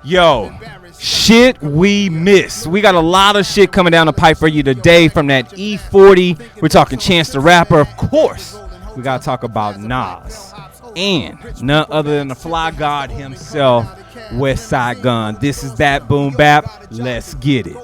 Yo, shit we missed. We got a lot of shit coming down the pipe for you today from that E-40. We're talking Chance the Rapper. Of course, we got to talk about Nas. And none other than the Fylgod himself, Westside Gunn. This is That Boom Bap. Let's get it.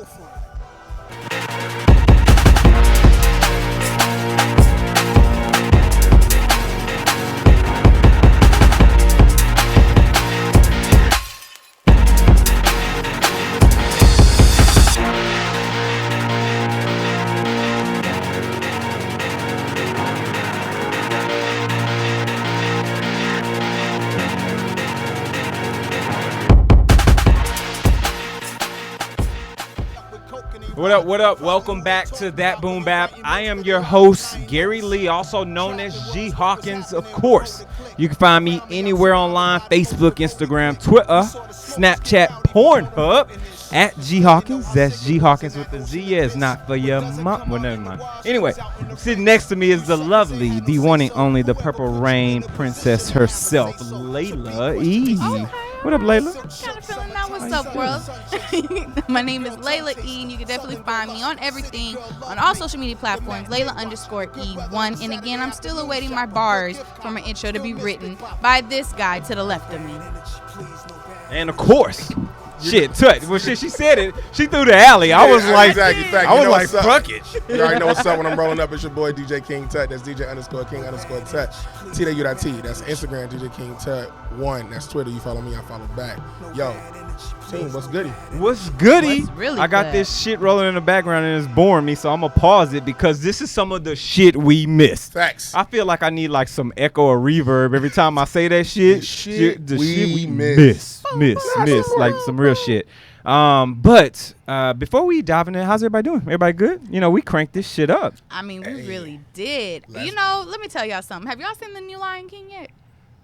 What up, what up? Welcome back to That Boom Bap. I am your host, Gary Lee, also known as G Hawkins, of course. You can find me anywhere online, Facebook, Instagram, Twitter, Snapchat, Pornhub, at G Hawkins. That's G Hawkins with the Z. Yeah, it's not for your mom. Well, never mind. Anyway, sitting next to me is the lovely, the one and only, the Purple Rain princess herself, Layla E. Okay. What up, Layla? Kind of feeling that. What's up, world? My name is Layla E, and you can definitely find me on everything, on all social media platforms, Layla_E1. And again, I'm still awaiting my bars for my intro to be written by this guy to the left of me. And of course, shit, Tut. Well, shit, she said it. She threw the alley. I was like, exactly. I was like, fuck it. You already know what's up when I'm rolling up. It's your boy DJ King Tut. That's DJ_King_Tut. TWT. That's Instagram, DJ King Tut 1. That's Twitter. You follow me, I follow back. Yo, team, what's goody? What's goody? What's really I got good? this shit rolling in the background and it's boring me, so I'm gonna pause it because this is some of the shit we missed. Facts. I feel like I need like some echo or reverb every time I say that shit. The shit we miss, like some real shit. But before we dive in there, how's everybody doing? Everybody good? You know, we cranked this shit up. I mean, we really did. You know, let me tell y'all something. Have y'all seen the new Lion King yet?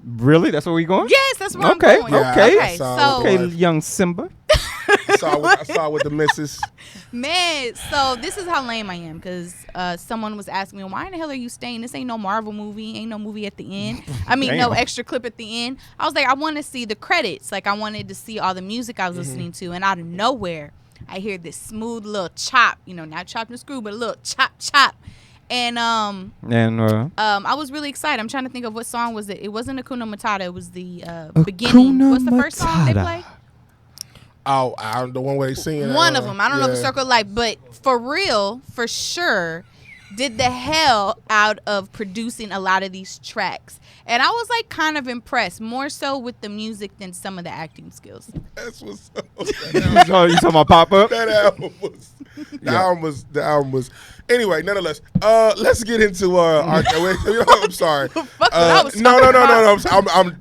Really? That's where we going? Yes, that's where Okay, I'm going. okay. I saw so Okay, young Simba. I saw with the missus. Man, so this is how lame I am, because someone was asking me, why in the hell are you staying? This ain't no Marvel movie, ain't no movie at the end. I mean, no extra clip at the end. I was like, I want to see the credits. Like, I wanted to see all the music I was listening to, and out of nowhere, I hear this smooth little chop, you know, not chopping the screw, but a little chop. And I was really excited. I'm trying to think of what song was it. It wasn't Hakuna Matata. It was the beginning. What's the first song they play? Oh, the one where they singing. One of them. I don't know if it's Circle of Life, but for real, for sure, did the hell out of producing a lot of these tracks. And I was like kind of impressed, more so with the music than some of the acting skills. That's what's up. You talking about Pop Up? That album was. The album was. Anyway, nonetheless, let's get into our. I'm sorry. No. I'm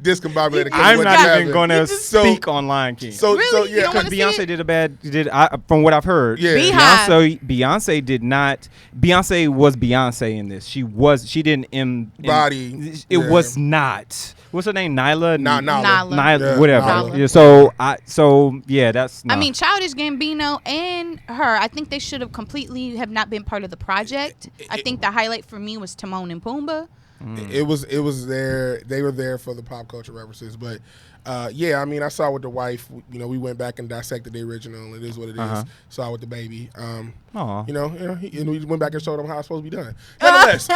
discombobulated. I'm not even going to speak on Lion King. Really? You don't because wanna see Beyonce from what I've heard. Yeah. Beyonce did not. Beyonce was Beyonce in this. She didn't embody. It was not. What's her name? Nyla. Nyla. Yeah, whatever. Nyla. Yeah, that's. No. I mean, Childish Gambino and her, I think they should have completely have not been part of the project. I think the highlight for me was Timon and Pumbaa. It was there. They were there for the pop culture references, but yeah, I mean, I saw with the wife. You know, we went back and dissected the original. It is what it is. Saw with the baby. You know, and we went back and showed them how it's supposed to be done. Nonetheless,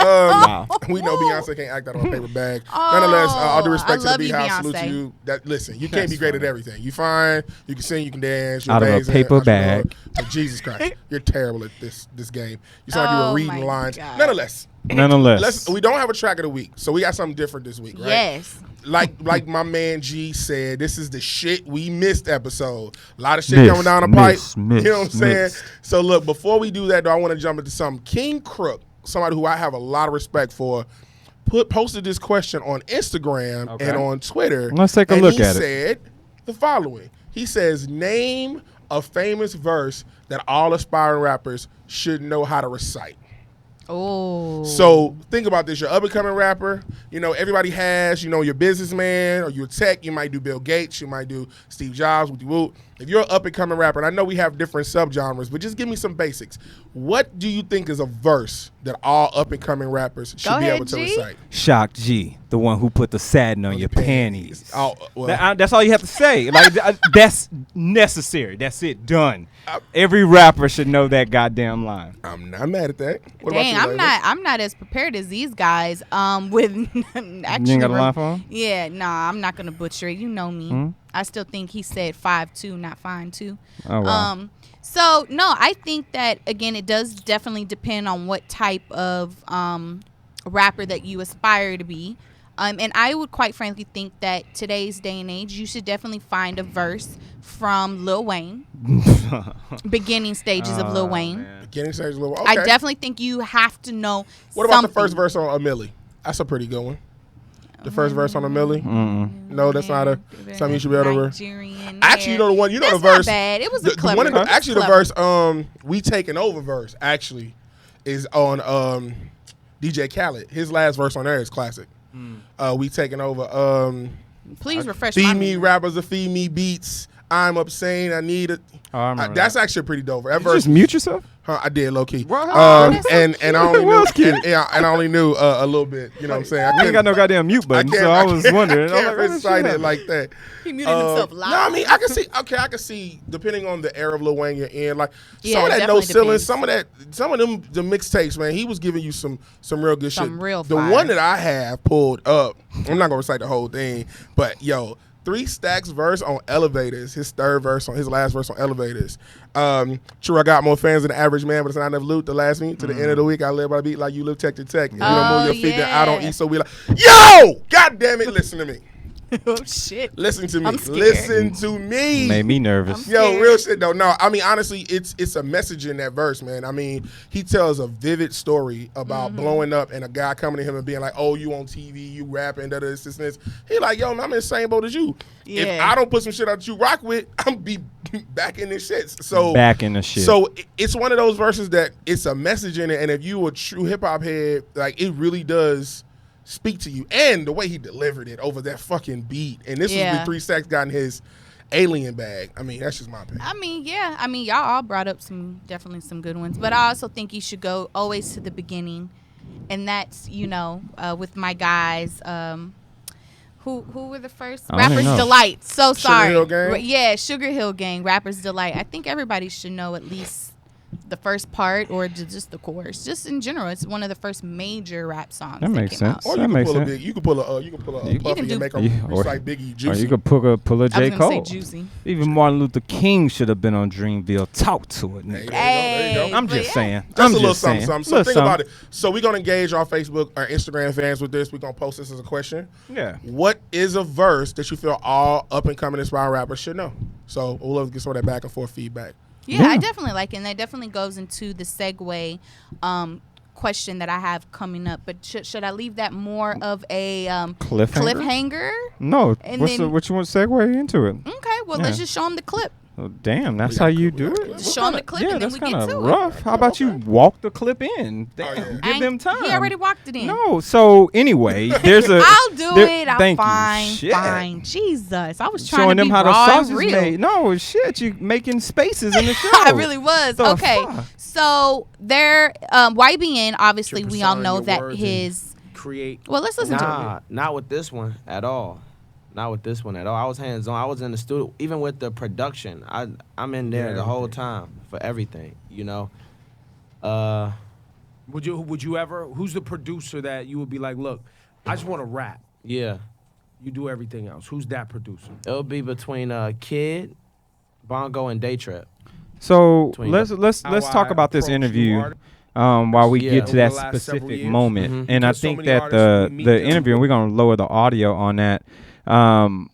we know Beyonce can't act out on a paper bag. Nonetheless, all due respect to the Beehive, salute to you. Listen, you can't be great at everything. You fine, you can sing, you can dance. You're out amazing, of a paper bag. But Jesus Christ, you're terrible at this game. You sound like you were reading lines. God. Nonetheless, we don't have a track of the week, so we got something different this week, right? Yes. Like my man G said, this is the shit we missed episode. A lot of shit coming down the pipe. You know what I'm saying? So look, before we do that, though, I want to jump into something. King Crook, somebody who I have a lot of respect for, posted this question on Instagram and on Twitter. Let's take a look at it. He said the following. He says, name a famous verse that all aspiring rappers should know how to recite. Oh. So think about this. You're an up-and-coming rapper. You know, everybody has, you know, your businessman or you're tech. You might do Bill Gates. You might do Steve Jobs. Whoop. If you're an up-and-coming rapper, and I know we have different subgenres, but just give me some basics. What do you think is a verse that all up-and-coming rappers should be able to recite? Shock G. the one who put the satin on your panties. Oh, well. That's all you have to say. Like that's necessary. That's it. Done. Every rapper should know that goddamn line. I'm not mad at that. What Dang, about you, I'm not as prepared as these guys. With actually, you ain't got a line for him? Yeah, nah, I'm not gonna butcher it. You know me. Mm-hmm. I still think he said 5'2", not 5'2". Oh, wow. So no, I think that again, it does definitely depend on what type of rapper that you aspire to be. And I would quite frankly think that today's day and age, you should definitely find a verse from Lil Wayne. Beginning stages of Lil Wayne. Man. Beginning stages of Lil Wayne. Okay. I definitely think you have to know What about something. the first verse on A Milli? That's a pretty good one. The first verse on A Milli? No, that's not something you should be able to Nigerian Actually, you know the one. You know That's the verse. Not bad. It was a the clever. one in the, It's actually, clever. the verse. We Taking Over verse actually is on DJ Khaled. His last verse on there is classic. We Taking Over. Please refresh my Feed me memory. rappers or feed me beats. I'm up saying I need it. Oh, I remember That's that. actually pretty dope. That You verse. just mute yourself? I did low key. What? And I only Well, knew it's cute. and I only knew a little bit. You know what I'm saying? I ain't got no goddamn mute button, so I was wondering. I I'm can't like, recite what it like that. He muted himself loud. No, I mean I can see. Okay, I can see depending on the era of Lil Wayne you're in. Like Yeah, some of that definitely No Ceiling, depends. some of them the mixtapes, man. He was giving you some real good shit. Some real The fire. one that I have pulled up, I'm not gonna recite the whole thing, but yo. 3 Stacks verse on Elevators, his last verse on Elevators. True, I got more fans than the average man, but it's not enough loot to last me to the end of the week. I live by the beat like you live tech to tech. You don't move your feet, then I don't eat. So we like, yo, god damn it, listen to me. Oh shit! Listen to me. I'm scared. Listen to me. Made me nervous. I'm Yo, scared. real shit though. No, I mean honestly, it's a message in that verse, man. I mean, he tells a vivid story about blowing up and a guy coming to him and being like, "Oh, you on TV, you rapping, da this, and this." He like, "Yo, man, I'm in the same boat as you. If Yeah. I don't put some shit out that you rock with, I'm be back in this shit." So Back in the shit. So it's one of those verses that it's a message in it, and if you a true hip hop head, like it really does speak to you, and the way he delivered it over that fucking beat. And this was Yeah. when 3 Stacks got in his alien bag. I mean, that's just my opinion. I mean, yeah. I mean, y'all all brought up definitely some good ones, but I also think you should go always to the beginning, and that's with my guys. Who were the first? I don't Rappers even know. Delight. So sorry. Hill Gang? Yeah, Sugar Hill Gang. Rappers Delight. I think everybody should know at least the first part or just the chorus. Just in general, it's one of the first major rap songs That makes came sense. out. Or That you can makes pull a sense. big. You can pull a You Puffy can do- and make a Yeah, or- recite Biggie Or Juicy. you could pull a I was J. gonna say Cole. Juicy. Even Martin Luther King should have been on Dreamville. Talk to it, nigga. There you go. I'm but just yeah. saying. Just I'm a little just saying. something. So think about it. So we're gonna engage our Facebook or Instagram fans with this. We're gonna post this as a question. Yeah. What is a verse that you feel all up and coming aspiring rappers should know? So we'll love to get some of that back and forth feedback. Yeah, Yeah. I definitely like it. And that definitely goes into the segue question that I have coming up. But should I leave that more of a cliffhanger? No. And What you want to segue into it? Okay, well, let's Yeah. just show them the clip. Oh, damn, that's got how you clip, we do got it? clip. Just show them the clip Yeah, and then that's we kind get of to rough. it. How about you walk the clip in? Damn, yeah. give them time. He already walked it in. No, so anyway, there's a. I'll do it. I'm thank fine. you. Shit. Fine. Jesus. I was trying Showing to them be how the raw sausage and real. made. No, shit, you making spaces in the show. I really was. The Okay. fuck? So there, YBN, obviously, Your we all persona, know your that words, his. create. Well, let's listen to it. Nah, not with this one at all. Not with this one at all. I was hands on. I was in the studio, even with the production. I'm in there the whole time for everything. You know. Would you ever? Who's the producer that you would be like, look, I just want to rap. Yeah. You do everything else. Who's that producer? It'll be between Kid, Bongo, and Daytrap. So Between let's How talk I about this approach interview new artists. while we Yeah. get to Over that the last several specific years. moment. Mhm. And I Because so think many that artists, we meet the them interview, and with- we're gonna lower the audio on that.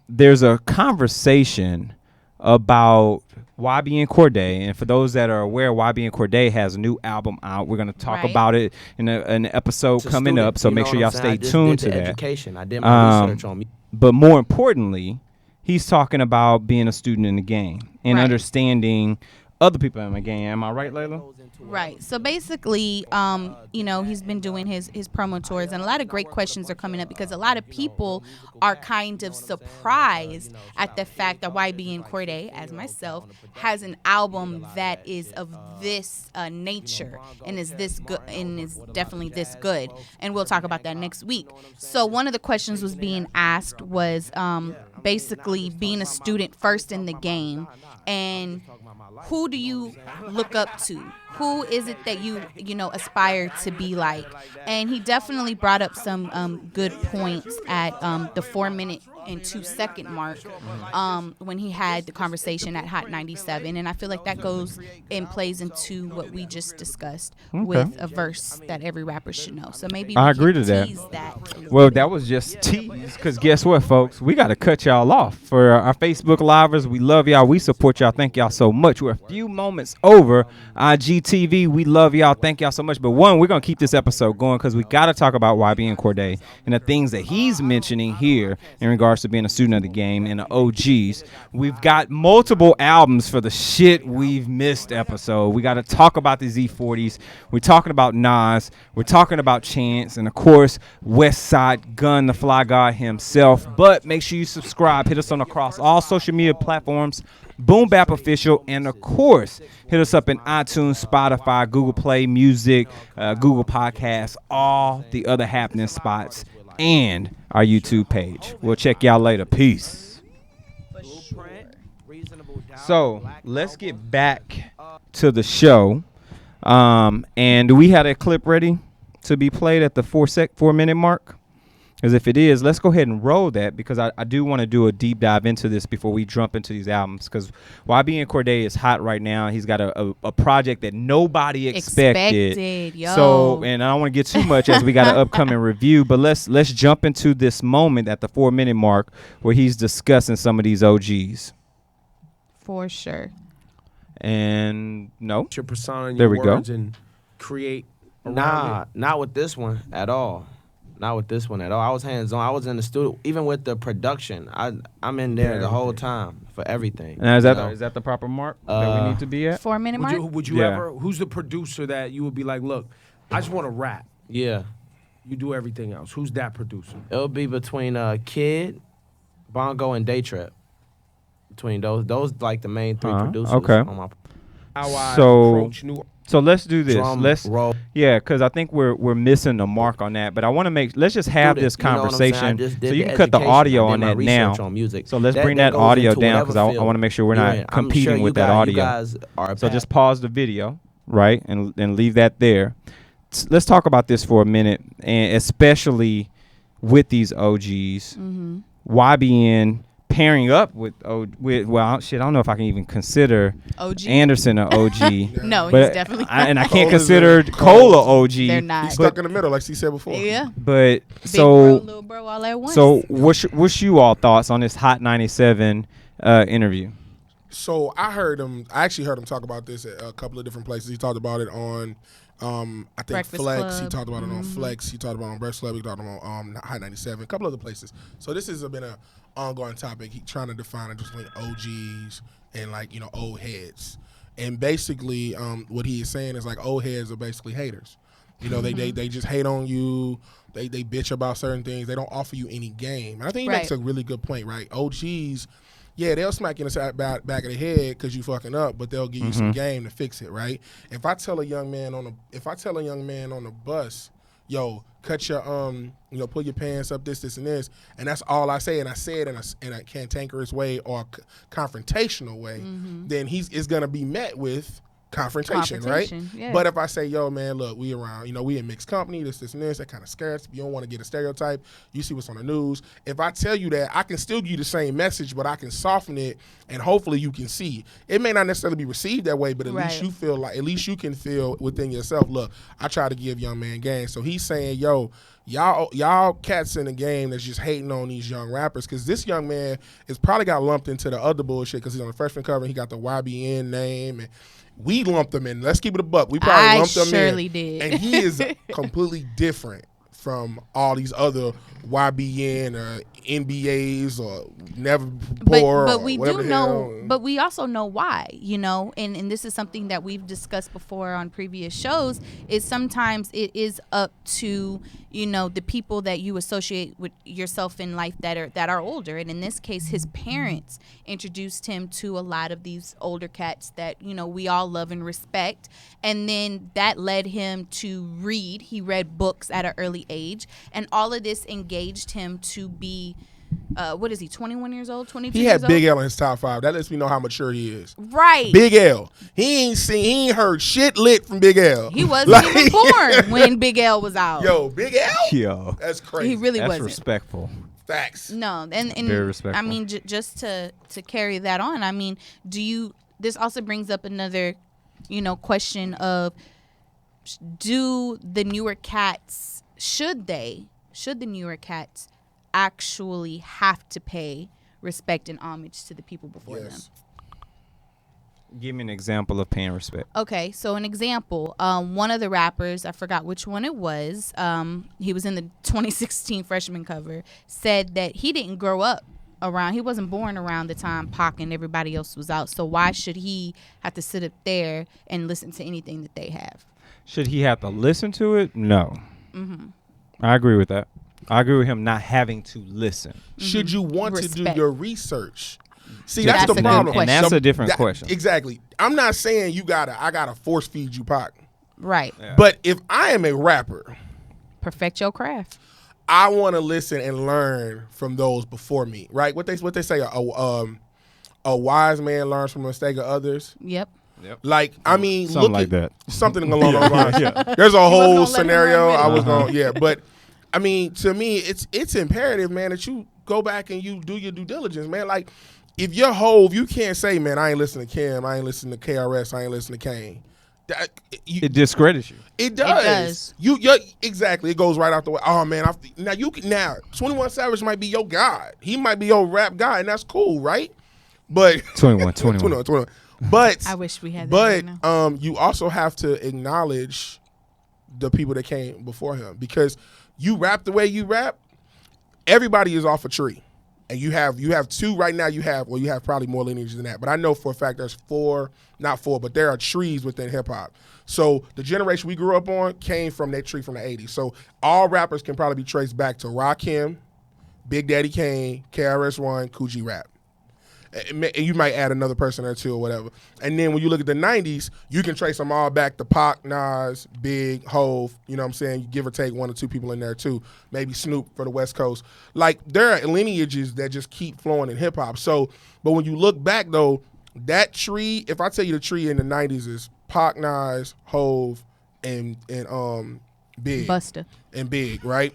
There's a conversation about YBN Cordae, and for those that are aware, YBN Cordae has a new album out. We're gonna talk Right. about it in an episode It's a coming student, up. So you make know sure what y'all I'm saying? I stay just tuned did to the that. Education. I did my research on me. But more importantly, he's talking about being a student in the game and Right. understanding other people in the game. Am I right, Layla? Right. So basically, he's been doing his promo tours, and a lot of great questions are coming up because a lot of people are kind of surprised at the fact that YBN Cordae, as myself, has an album that is of this nature and is this good and is definitely this good. And we'll talk about that next week. So one of the questions was being asked was basically being a student first in the game, and who do you look up to? Who is it that you aspire to be like? And he definitely brought up some good points at the 4-minute and 2-second mark when he had the conversation at Hot 97. And I feel like that goes and plays into what we just discussed with a verse that every rapper should know. So maybe I agree to that. Well, that was just tease, because guess what, folks? We got to cut y'all off. For our Facebook Livers, we love y'all. We support y'all. Thank y'all so much. We're a few moments over IGTV. We love y'all. Thank y'all so much. But one, we're going to keep this episode going because we got to talk about YBN Cordae and the things that he's mentioning here in regards to being a student of the game and the OGs. We've got multiple albums for the shit we've missed episode. We got to talk about these E-40s. We're talking about Nas. We're talking about Chance. And, of course, Westside Gunn, the Fylgod himself. But make sure you subscribe. Hit us on across all social media platforms. Boom Bap Official, and of course, hit us up in iTunes, Spotify, Google Play Music, Google Podcasts, all the other happening spots, and our YouTube page. We'll check y'all later. Peace. So let's get back to the show, and we had a clip ready to be played at the 4-minute mark. Because if it is, let's go ahead and roll that, because I do want to do a deep dive into this before we jump into these albums. Because YBN Cordae is hot right now. He's got a project that nobody expected. Yo. So, and I don't want to get too much as we got an upcoming review, but let's jump into this moment at the 4-minute mark where he's discussing some of these OGs. For sure. And no, Your persona and there your we go. words and create. Not with this one at all. Not with this one at all. I was hands on. I was in the studio, even with the production. I'm in there the whole time for everything. And is that the proper mark that we need to be at? 4-minute mark. Would you Yeah. ever? Who's the producer that you would be like, look, I just want to rap. Yeah, You do everything else. Who's that producer? it'll be between Kid, Bongo, and Daytrap. Between those like the main three producers. okay. On my How I So- approach new. So let's do this. drum roll. Yeah, because I think we're missing the mark on that. But I want to let's just have this You know what I'm saying? I conversation. just did So you the can cut the education. audio I did on my that research now. on music. So let's bring that goes audio into down, whatever because I field want to make sure we're you're not in. I'm competing sure you with that guys- audio. You guys are So bad. just pause the video, right, and leave that there. Let's talk about this for a minute, and especially with these OGs. YBN pairing up with I don't know if I can even consider OG. Anderson an OG. No, but he's definitely and I Cole can't is consider a- Cole a OG. They're not. He's stuck in the middle, like she said before. Yeah. But Big so bro, little bro, all at once. so what's you all thoughts on this Hot 97 interview? So I actually heard him talk about this at a couple of different places. He talked about it on, I think Breakfast Flex. He Club. talked about it on Flex. He talked about it on Breakfast Club. He talked about it on High 97. A couple other places. So this has been an ongoing topic. He trying to define it between OGs and old heads. And basically, what he is saying is like old heads are basically haters. They just hate on you. They bitch about certain things. They don't offer you any game. And I think he makes a really good point, right? OGs. Yeah, they'll smack you in the back of the head because you fucking up, but they'll give you some game to fix it, right? If I tell a young man on the bus, yo, cut your pull your pants up, this, and this, and that's all I say, and I say it in a cantankerous way or confrontational way, then it's gonna be met with confrontation, right? Yeah. But if I say, yo, man, look, we around, we in mixed company, this, and this, that kind of scares. You don't want to get a stereotype. You see what's on the news. If I tell you that, I can still give you the same message, but I can soften it, and hopefully you can see. It may not necessarily be received that way, but at least you can feel within yourself, look, I try to give young man game. So he's saying, yo, y'all cats in the game that's just hating on these young rappers, because this young man is probably got lumped into the other bullshit because he's on the freshman cover and he got the YBN name, and we lumped them in. Let's keep it a buck. We probably lumped them in. I surely did. And he is completely different from all these other YBN or NBAs or never poor. But we do know. But we also know why, and this is something that we've discussed before on previous shows. Is sometimes it is up to the people that you associate with yourself in life that are older, and in this case, his parents introduced him to a lot of these older cats that we all love and respect, and then that led him to read. He read books at an early age, and all of this engaged him to be what is he, 21 years old, 22 He years had old? Big L in his top 5. That lets me know how mature he is. Right. Big L. He ain't heard shit lit from Big L. He wasn't even born when Big L was out. Yo, Big L? Yo. That's crazy. He really That's wasn't. respectful. Facts. No, and very respectful. I mean, just to carry that on, I mean, this also brings up another, question of, do the newer cats, should the newer cats actually have to pay respect and homage to the people before them? Give me an example of paying respect. Okay, so an example, one of the rappers, I forgot which one it was, he was in the 2016 freshman cover, said that he didn't grow up he wasn't born around the time Pac and everybody else was out, so why should he have to sit up there and listen to anything that they have? Should he have to listen to it? No. Mm-hmm. I agree with that. I agree with him not having to listen. Mm-hmm. Should you want to do your research? See, That's that's the a good problem. question. And that's a different question. Exactly. I'm not saying I gotta force feed you Pac. Right. Yeah. But if I am a rapper, Perfect your craft. I want to listen and learn from those before me. Right? What they say, a wise man learns from the mistake of others. Yep. Like, I mean, something like that. Something along those lines. Yeah. There's a gonna whole let him scenario. run with it. I was going, but I mean, to me, it's imperative, man, that you go back and you do your due diligence, man. Like, if you're Hove, you can't say, man, I ain't listening to Kim, I ain't listening to KRS, I ain't listening to Kane. It discredits you. It does. It does. You're exactly. It goes right out the way. Oh man, now 21 Savage might be your guy. He might be your rap guy, and that's cool, right? But 21. But I wish we had that. But right now. you also have to acknowledge the people that came before him, because you rap the way you rap. Everybody is off a tree, and you have two right now. You have probably more lineage than that, but I know for a fact there's not four, but there are trees within hip hop. So the generation we grew up on came from that tree from the 80s. So all rappers can probably be traced back to Rakim, Big Daddy Kane, KRS-One, Coogee Rap. And you might add another person or two or whatever. And then when you look at the 90s, you can trace them all back to Pac, Nas, Big, Hove. You know what I'm saying? You give or take one or two people in there too. Maybe Snoop for the West Coast. Like, there are lineages that just keep flowing in hip hop. So, but when you look back though, that tree, if I tell you the tree in the 90s is Pac, Nas, Hove, and Big. Busta. And Big, right?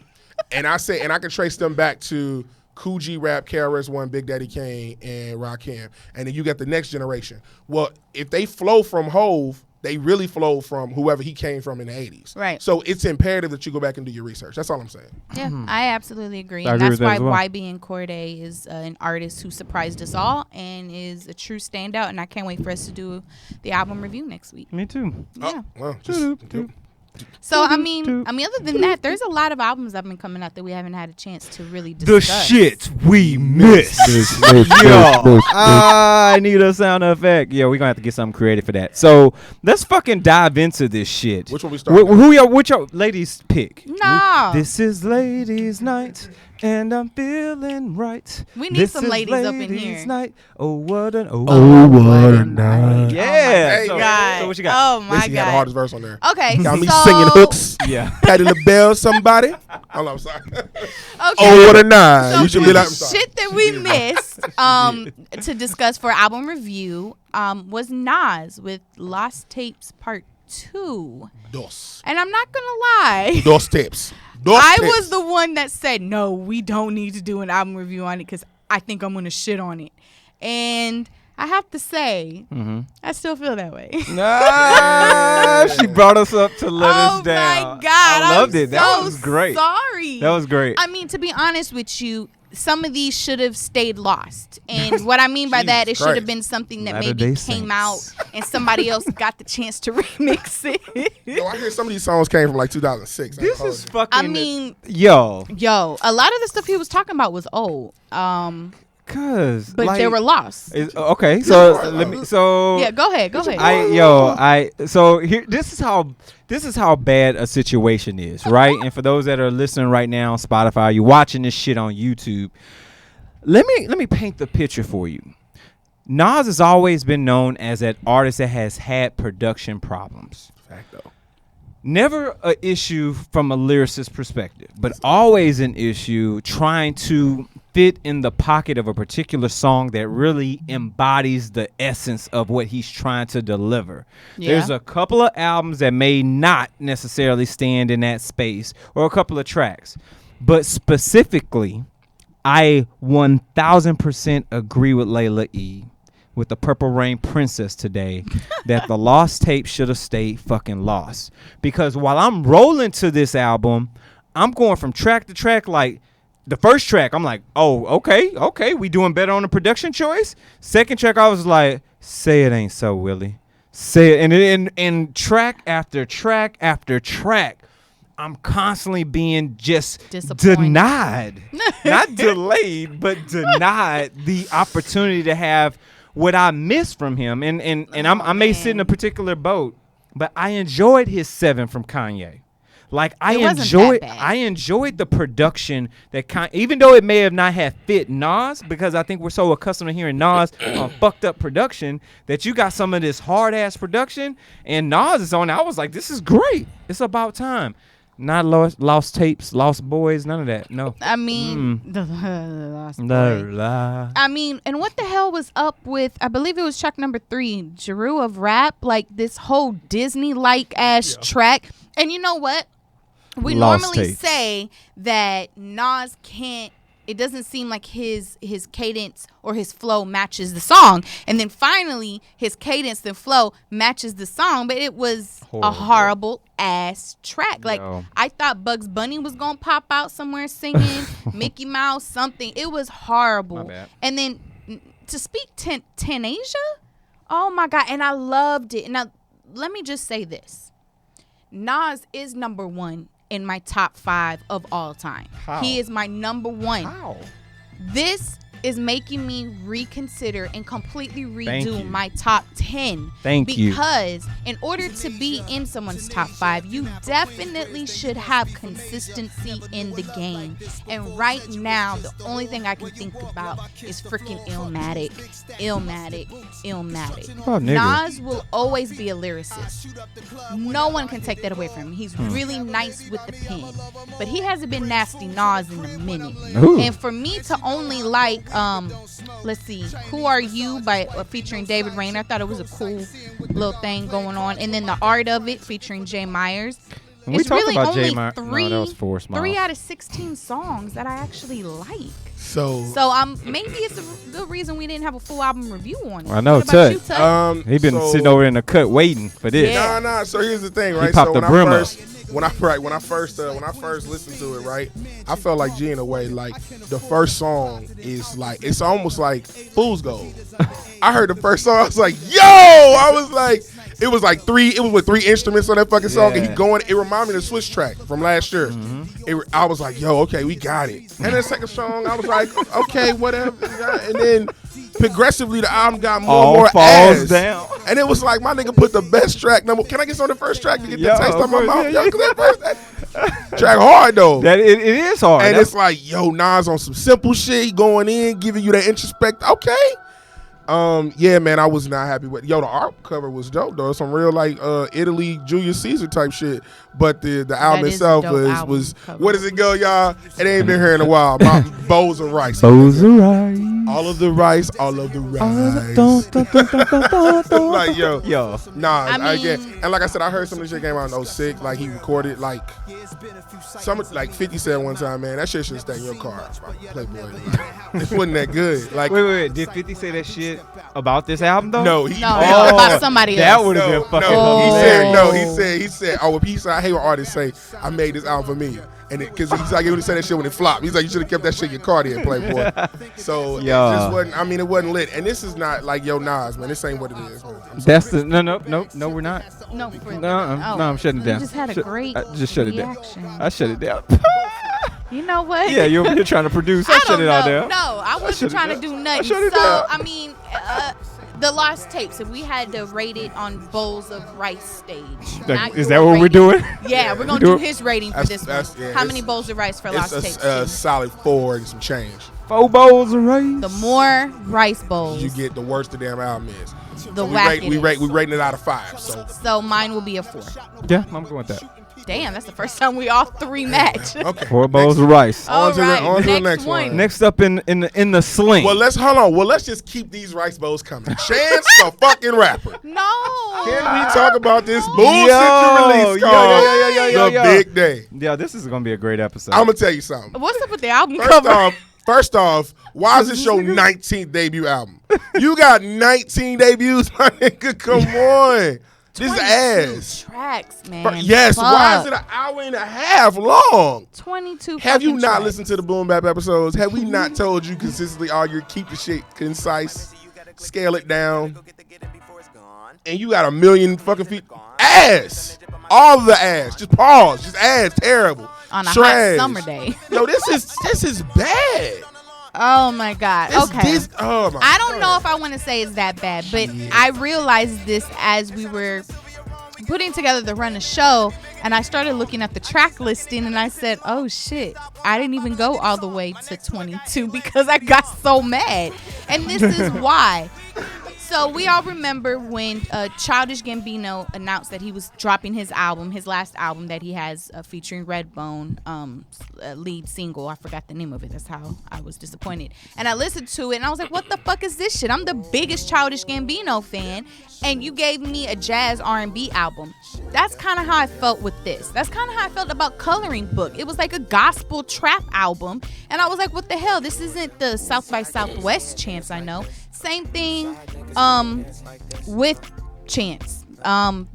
And I can trace them back to Coogee Rap, KRS-One, Big Daddy Kane, and Rakim. And then you got the next generation. Well, if they flow from Hove, they really flow from whoever he came from in the 80s. Right. So it's imperative that you go back and do your research. That's all I'm saying. Yeah, I absolutely agree. I And agree that's with that why as well. YB and Corday is an artist who surprised us all and is a true standout. And I can't wait for us to do the album review next week. Me too. Yeah. Well, just, So other than that, there's a lot of albums that have been coming out that we haven't had a chance to really The discuss. shit we missed. Yo, I need a sound effect. Yeah, we're gonna have to get something creative for that. So let's fucking dive into this shit. Which one we start? Which your ladies pick? No. This is ladies' night, and I'm feeling right. We need some ladies up in ladies' here. Night. Oh what a night. Yeah. Oh, so, my God. so what you got? Oh my Listen, you had the God. hardest verse on there. Okay, Got me so singing hooks. Yeah. Patty LaBelle, somebody. Oh, no, I'm sorry. Okay. Oh, what a night. So You should for be like, the I'm sorry. shit that we missed to discuss for album review was Nas with Lost Tapes Part 2. Dos. And I'm not gonna lie, Dos tips. Dos I tips. was the one that said no, we don't need to do an album review on it because I think I'm gonna shit on it. And I have to say, I still feel that way. Nah, she brought us up to let us down. Oh my God, I loved I'm it. That so was great. Sorry. That was great. I mean, to be honest with you, some of these should have stayed lost. And what I mean by that, it should have been something that maybe came out and somebody else got the chance to remix it. Yo, I hear some of these songs came from like 2006. This is fucking. I mean, yo, a lot of the stuff he was talking about was old. But like, they were lost. Okay, so let me. So yeah, go ahead. So here, this is how bad a situation is, right? And for those that are listening right now on Spotify, you're watching this shit on YouTube. Let me paint the picture for you. Nas has always been known as that artist that has had production problems. Fact though. Never an issue from a lyricist perspective, but always an issue trying to fit in the pocket of a particular song that really embodies the essence of what he's trying to deliver. Yeah. There's a couple of albums that may not necessarily stand in that space, or a couple of tracks. But specifically, I 1000% agree with Layla E. with the Purple Rain Princess today that the lost tape should have stayed fucking lost. Because while I'm rolling to this album, I'm going from track to track. Like the first track, I'm like, oh, okay, we doing better on the production choice. Second track, I was like, say it ain't so, Willie. Say it. And track after track after track, I'm constantly being just denied, not delayed, but denied the opportunity to have what I missed from him. And I may sit in a particular boat, but I enjoyed his 7 from Kanye. Like I enjoyed the production that even though it may have not had fit Nas, because I think we're so accustomed to hearing Nas on fucked up production that you got some of this hard ass production and Nas is on. I was like, this is great. It's about time. Not lost tapes, lost boys, none of that. No. I mean, the lost boy. I mean, and what the hell was up with? I believe it was track number 3, Jeru of Rap, like this whole Disney-like ass track. And you know what? We normally say that Nas can't. It doesn't seem like his cadence or his flow matches the song. And then finally, his cadence and flow matches the song. But it was a horrible ass track. Like, I thought Bugs Bunny was going to pop out somewhere singing, Mickey Mouse, something. It was horrible. My bad. And then to speak Tanasia, oh my God. And I loved it. Now, let me just say this. Nas is number 1 in my top 5 of all time. How? He is my number 1. How? This is making me reconsider and completely redo my top 10. Thank you. Because in order to be in someone's top 5, you definitely should have consistency in the game. And right now, the only thing I can think about is freaking Illmatic. Oh, Nas will always be a lyricist. No one can take that away from him. He's really nice with the pen. But he hasn't been nasty Nas in a minute. Ooh. And for me to only like let's see, Who Are You by featuring David Rayner. I thought it was a cool little thing going on. And then The Art of It featuring Jay Myers. It's really only 3 out of 16 songs that I actually like. So maybe it's a good reason we didn't have a full album review on it. I know, Tut. He been sitting over in the cut waiting for this. Yeah. Nah. So here's the thing, right? He popped the brim up. When I first listened to it, right, I felt like G in a way. Like the first song is like it's almost like Fool's Gold. I heard the first song, I was like, yo! I was like, it was with 3 instruments on that fucking song, and he going. It reminded me of the Switch track from last year. I was like, yo, okay, we got it. And then the second song, I was like, okay, whatever. And then progressively, the album got more and more falls ass. Down. And it was like, my nigga put the best track. Can I get some of the first track to get the taste on my mouth? Yo, because that track hard, though. That it is hard. And it's like, yo, Nas on some simple shit. He going in, giving you that introspect. Okay. Yeah, man, I was not happy with. Yo, the art cover was dope though. Some real like Italy Julius Caesar type shit. But the album itself was what does it go, y'all? It ain't been here in a while. My bowls of rice. Bowls of rice. All of the rice. Like yo. Nah, I get. And like I said, I heard some of this shit came out in 06. Like he recorded like 50 said one time, man, that shit should stay in your car. Playboy. It wasn't that good. Like wait. Did 50 say that shit about this album though? No, about somebody else. That would have been fucking hilarious. He said, oh, a piece I hate when artists say, I made this album for me. And because he's like, he would say that shit when it flopped. He's like, you should have kept that shit in your car there, Playboy. So it just wasn't. I mean, it wasn't lit. And this is not like Yo Nas, man. This ain't what it is, man. That's the no. We're not. No, I'm shutting it down. You just had a great just shut it down. I shut it down. You know what? Yeah, you're trying to produce. I shut it all down. No, I wasn't trying to do nothing. So I mean, the Lost Tapes. If we had to rate it on bowls of rice stage, is that what we're doing? Yeah, we're gonna do his rating for this one. Yeah, how many bowls of rice for Lost Tapes? It's a solid 4 and some change. 4 bowls of rice. The more rice bowls, you get the worse the damn album is. The wackiest. We rating it out of 5. So mine will be a 4. Yeah, I'm going with that. Damn, that's the first time we all 3 match. Okay. 4 bowls of rice. On to the next one. Next up in the sling. Well, let's just keep these rice bowls coming. Chance the fucking rapper. No. Can we talk about this bullshit you released called The Big Day? Yeah, this is gonna be a great episode. I'm gonna tell you something. What's up with the album cover? First off, why is this your 19th debut album? You got 19 debuts, my nigga. Come on. This is ass. Tracks, man. Yes. Fuck. Why is it an hour and a half long? 22. Have you not tracks. listened to the Boom Bap episodes? Have we not told you consistently all your keep the shit concise, scale it down, and you got a million fucking feet ass, all of the ass. Just pause. Just ass. Terrible. On a trash. hot summer day. Yo, this is bad. Oh my God. Okay. Oh my I don't know if I want to say it's that bad, but I realized this as we were putting together the run of show, and I started looking at the track listing, and I said, oh shit, I didn't even go all the way to 22 because I got so mad. And this is why. So we all remember when Childish Gambino announced that he was dropping his last album that he has featuring Redbone, lead single. I forgot the name of it. That's how I was disappointed. And I listened to it, and I was like, what the fuck is this shit? I'm the biggest Childish Gambino fan, and you gave me a jazz R&B album. That's kind of how I felt with this. That's kind of how I felt about Coloring Book. It was like a gospel trap album, and I was like, what the hell? This isn't the South by Southwest Chance I know. Same thing with Chance.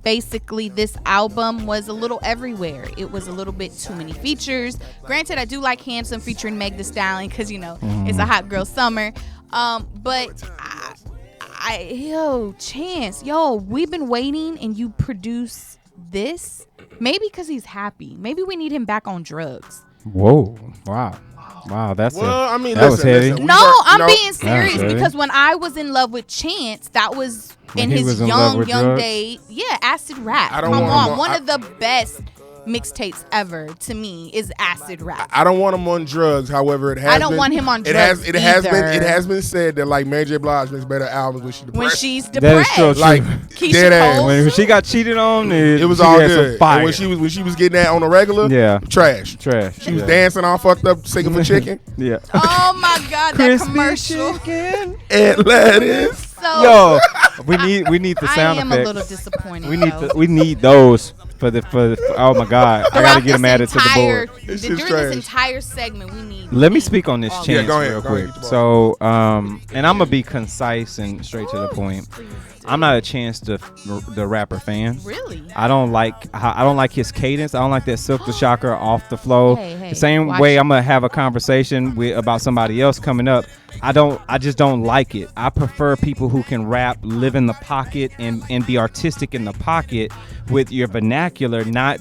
Basically, this album was a little everywhere. It was a little bit too many features. Granted, I do like Handsome featuring Meg Thee Stallion because, it's a hot girl summer. But Chance, we've been waiting and you produce this? Maybe because he's happy. Maybe we need him back on drugs. Whoa. Wow, that was heavy. I'm being serious because when I was in love with Chance, that was in his young days. Yeah, acid rap. Come on, one of the best mixtapes ever to me is acid rap. I don't want him on drugs. However, I don't want him on drugs. It has been said that like Mary J. Blige makes better albums when she's depressed. That is true. Like dead ass. When she got cheated on, it was all good. And when she was getting that on the regular, trash. She was dancing all fucked up, singing for chicken. Yeah. Oh my God, that commercial. And lettuce. So, we need the sound effects. I am a little disappointed. We need those. For the oh my God, I gotta get them added to the board. During this entire segment, we need. Let me speak on this Chance real quick. So, and I'm gonna be concise and straight to the point. I'm not a Chance the rapper fan. Really? I don't like his cadence. I don't like that Silk the Shocker off the flow. The same way I'm gonna have a conversation about somebody else coming up. I just don't like it. I prefer people who can rap, live in the pocket, and be artistic in the pocket with your vernacular, not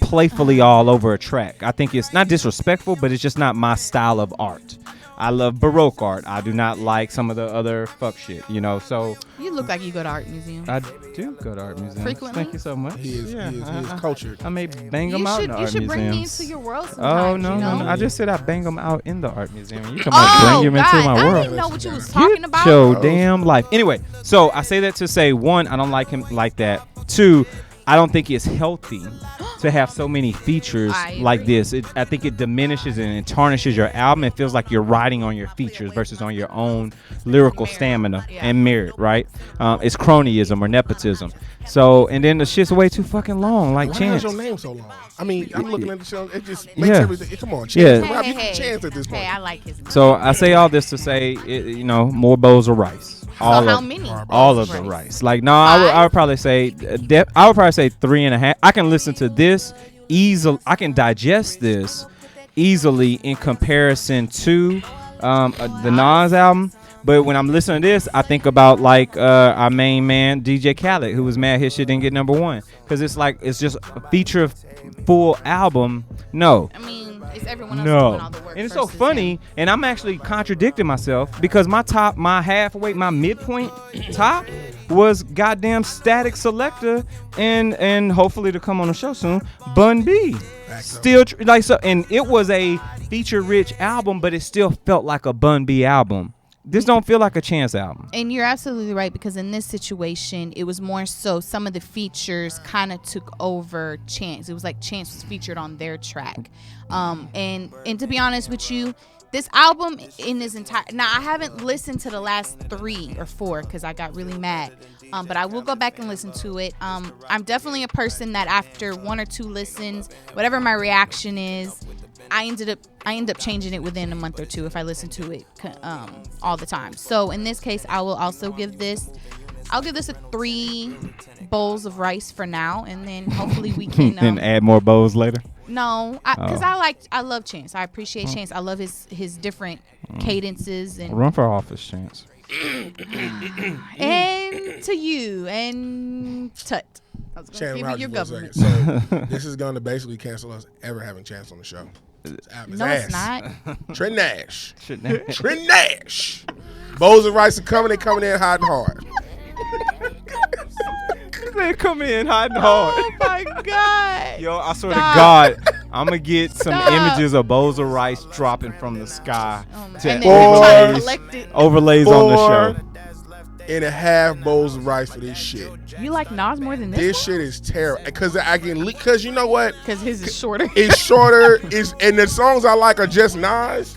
playfully all over a track. I think it's not disrespectful, but it's just not my style of art. I love Baroque art. I do not like some of the other fuck shit, so. You look like you go to art museums. I do go to art museums. Frequently? Thank you so much. He is cultured. I may bang them out in the art museums. You should bring me into your world sometime. Oh, no. I just said I bang them out in the art museum. You talking about bring them into my world. I didn't know what you was talking about. Your damn life. Anyway, so I say that to say, one, I don't like him like that. Two, I don't think it's healthy to have so many features like this. I think it diminishes and it tarnishes your album. It feels like you're riding on your features versus on your own lyrical stamina and merit, right? It's cronyism or nepotism. So, and then the shit's way too fucking long, like Chance. Why is your name so long? I mean, I'm looking at the show. It just makes everything. Come on, Chance. Chance at this point. Hey, I like his name. So I say all this to say, more bowls of rice. How many? All of the rice. Like, no, I would probably say 3.5. I can listen to this I can digest this easily in comparison to the Nas album. But when I'm listening to this, I think about like our main man DJ Khaled, who was mad his shit didn't get #1 because it's just a feature full album. No. I mean, it's everyone else doing all the work. And it's so funny, and I'm actually contradicting myself because my midpoint top was goddamn Static Selector and hopefully to come on the show soon, Bun B. Still and it was a feature-rich album, but it still felt like a Bun B album. This don't feel like a Chance album. And you're absolutely right, because in this situation, it was more so some of the features kind of took over Chance. It was like Chance was featured on their track. And to be honest with you, this album in this entire... Now, I haven't listened to the last 3 or 4 because I got really mad. But I will go back and listen to it. I'm definitely a person that after 1 or 2 listens, whatever my reaction is, I end up changing it within a month or 2 if I listen to it all the time. So in this case, I will also give this a 3 bowls of rice for now, and then hopefully we can and add more bowls later. No, because I love Chance. I appreciate Chance. I love his different cadences and run for office, Chance. And to you and Tut. I was going to give you your government. So this is going to basically cancel us ever having Chance on the show. No, it's not. Trent Nash. Trent Nash. Bowls of rice are coming. They're coming in hot and hard. They're coming in hot and hard. Oh, my God. Yo, I swear to God, I'm going to get some images of bowls of rice dropping from the sky to overlays on the show. 4.5 bowls of rice for this shit. You like Nas more than this? This shit is terrible. Because you know what? Because his is shorter. It's shorter. And the songs I like are just Nas.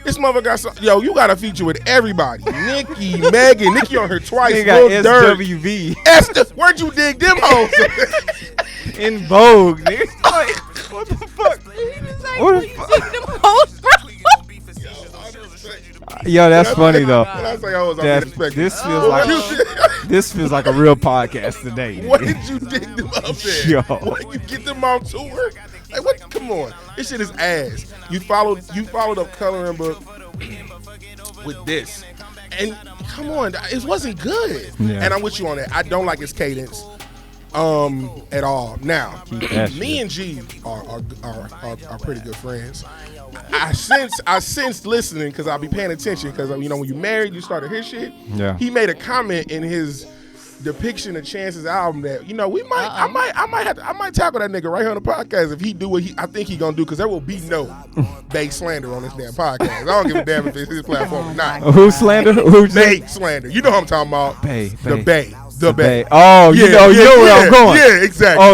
This motherfucker got you got a feature with everybody. Nicki, Megan, Nicki on her twice. He got SWV. Esther, where'd you dig them hoes? In Vogue, nigga. Like, what the fuck? What the fuck? Yo, that's funny though. When I say hoes, I this feels like a real podcast today. What did you dig them up there? Yo, what, you get them on tour? Like what? Come on, this shit is ass. You followed up Coloring Book with this, and come on, it wasn't good. Yeah. And I'm with you on that. I don't like his cadence at all. Now, me and G are pretty good friends. I sensed listening because I'll be paying attention because when you're married, you start to hear shit. Yeah. He made a comment in his depiction of Chance's album that I might tackle that nigga right here on the podcast if he do what I think he gonna do, because there will be no Bay slander on this damn podcast. I don't give a damn if it's his platform or not. Who's slander? Who's Bay slander? You know what I'm talking about? The Bay. Oh, you know where I'm going. Yeah, exactly.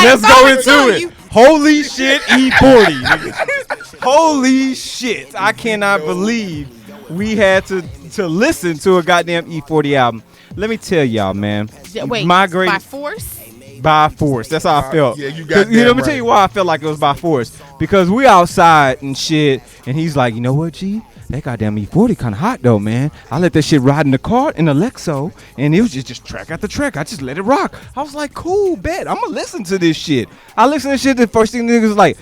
Let's go into it. Holy shit, E-40. Nigga. Holy shit. I cannot believe we had to listen to a goddamn E-40 album. Let me tell y'all, man. Wait, by force? By force. That's how I felt. Yeah, you got let me tell you why I felt like it was by force. Because we outside and shit, and he's like, you know what, G? That goddamn E-40 kind of hot though, man. I let that shit ride in the car in the Lexo, and it was just track after track. I just let it rock. I was like, cool, bet. I'm gonna listen to this shit. I listened to this shit. The first thing niggas was like,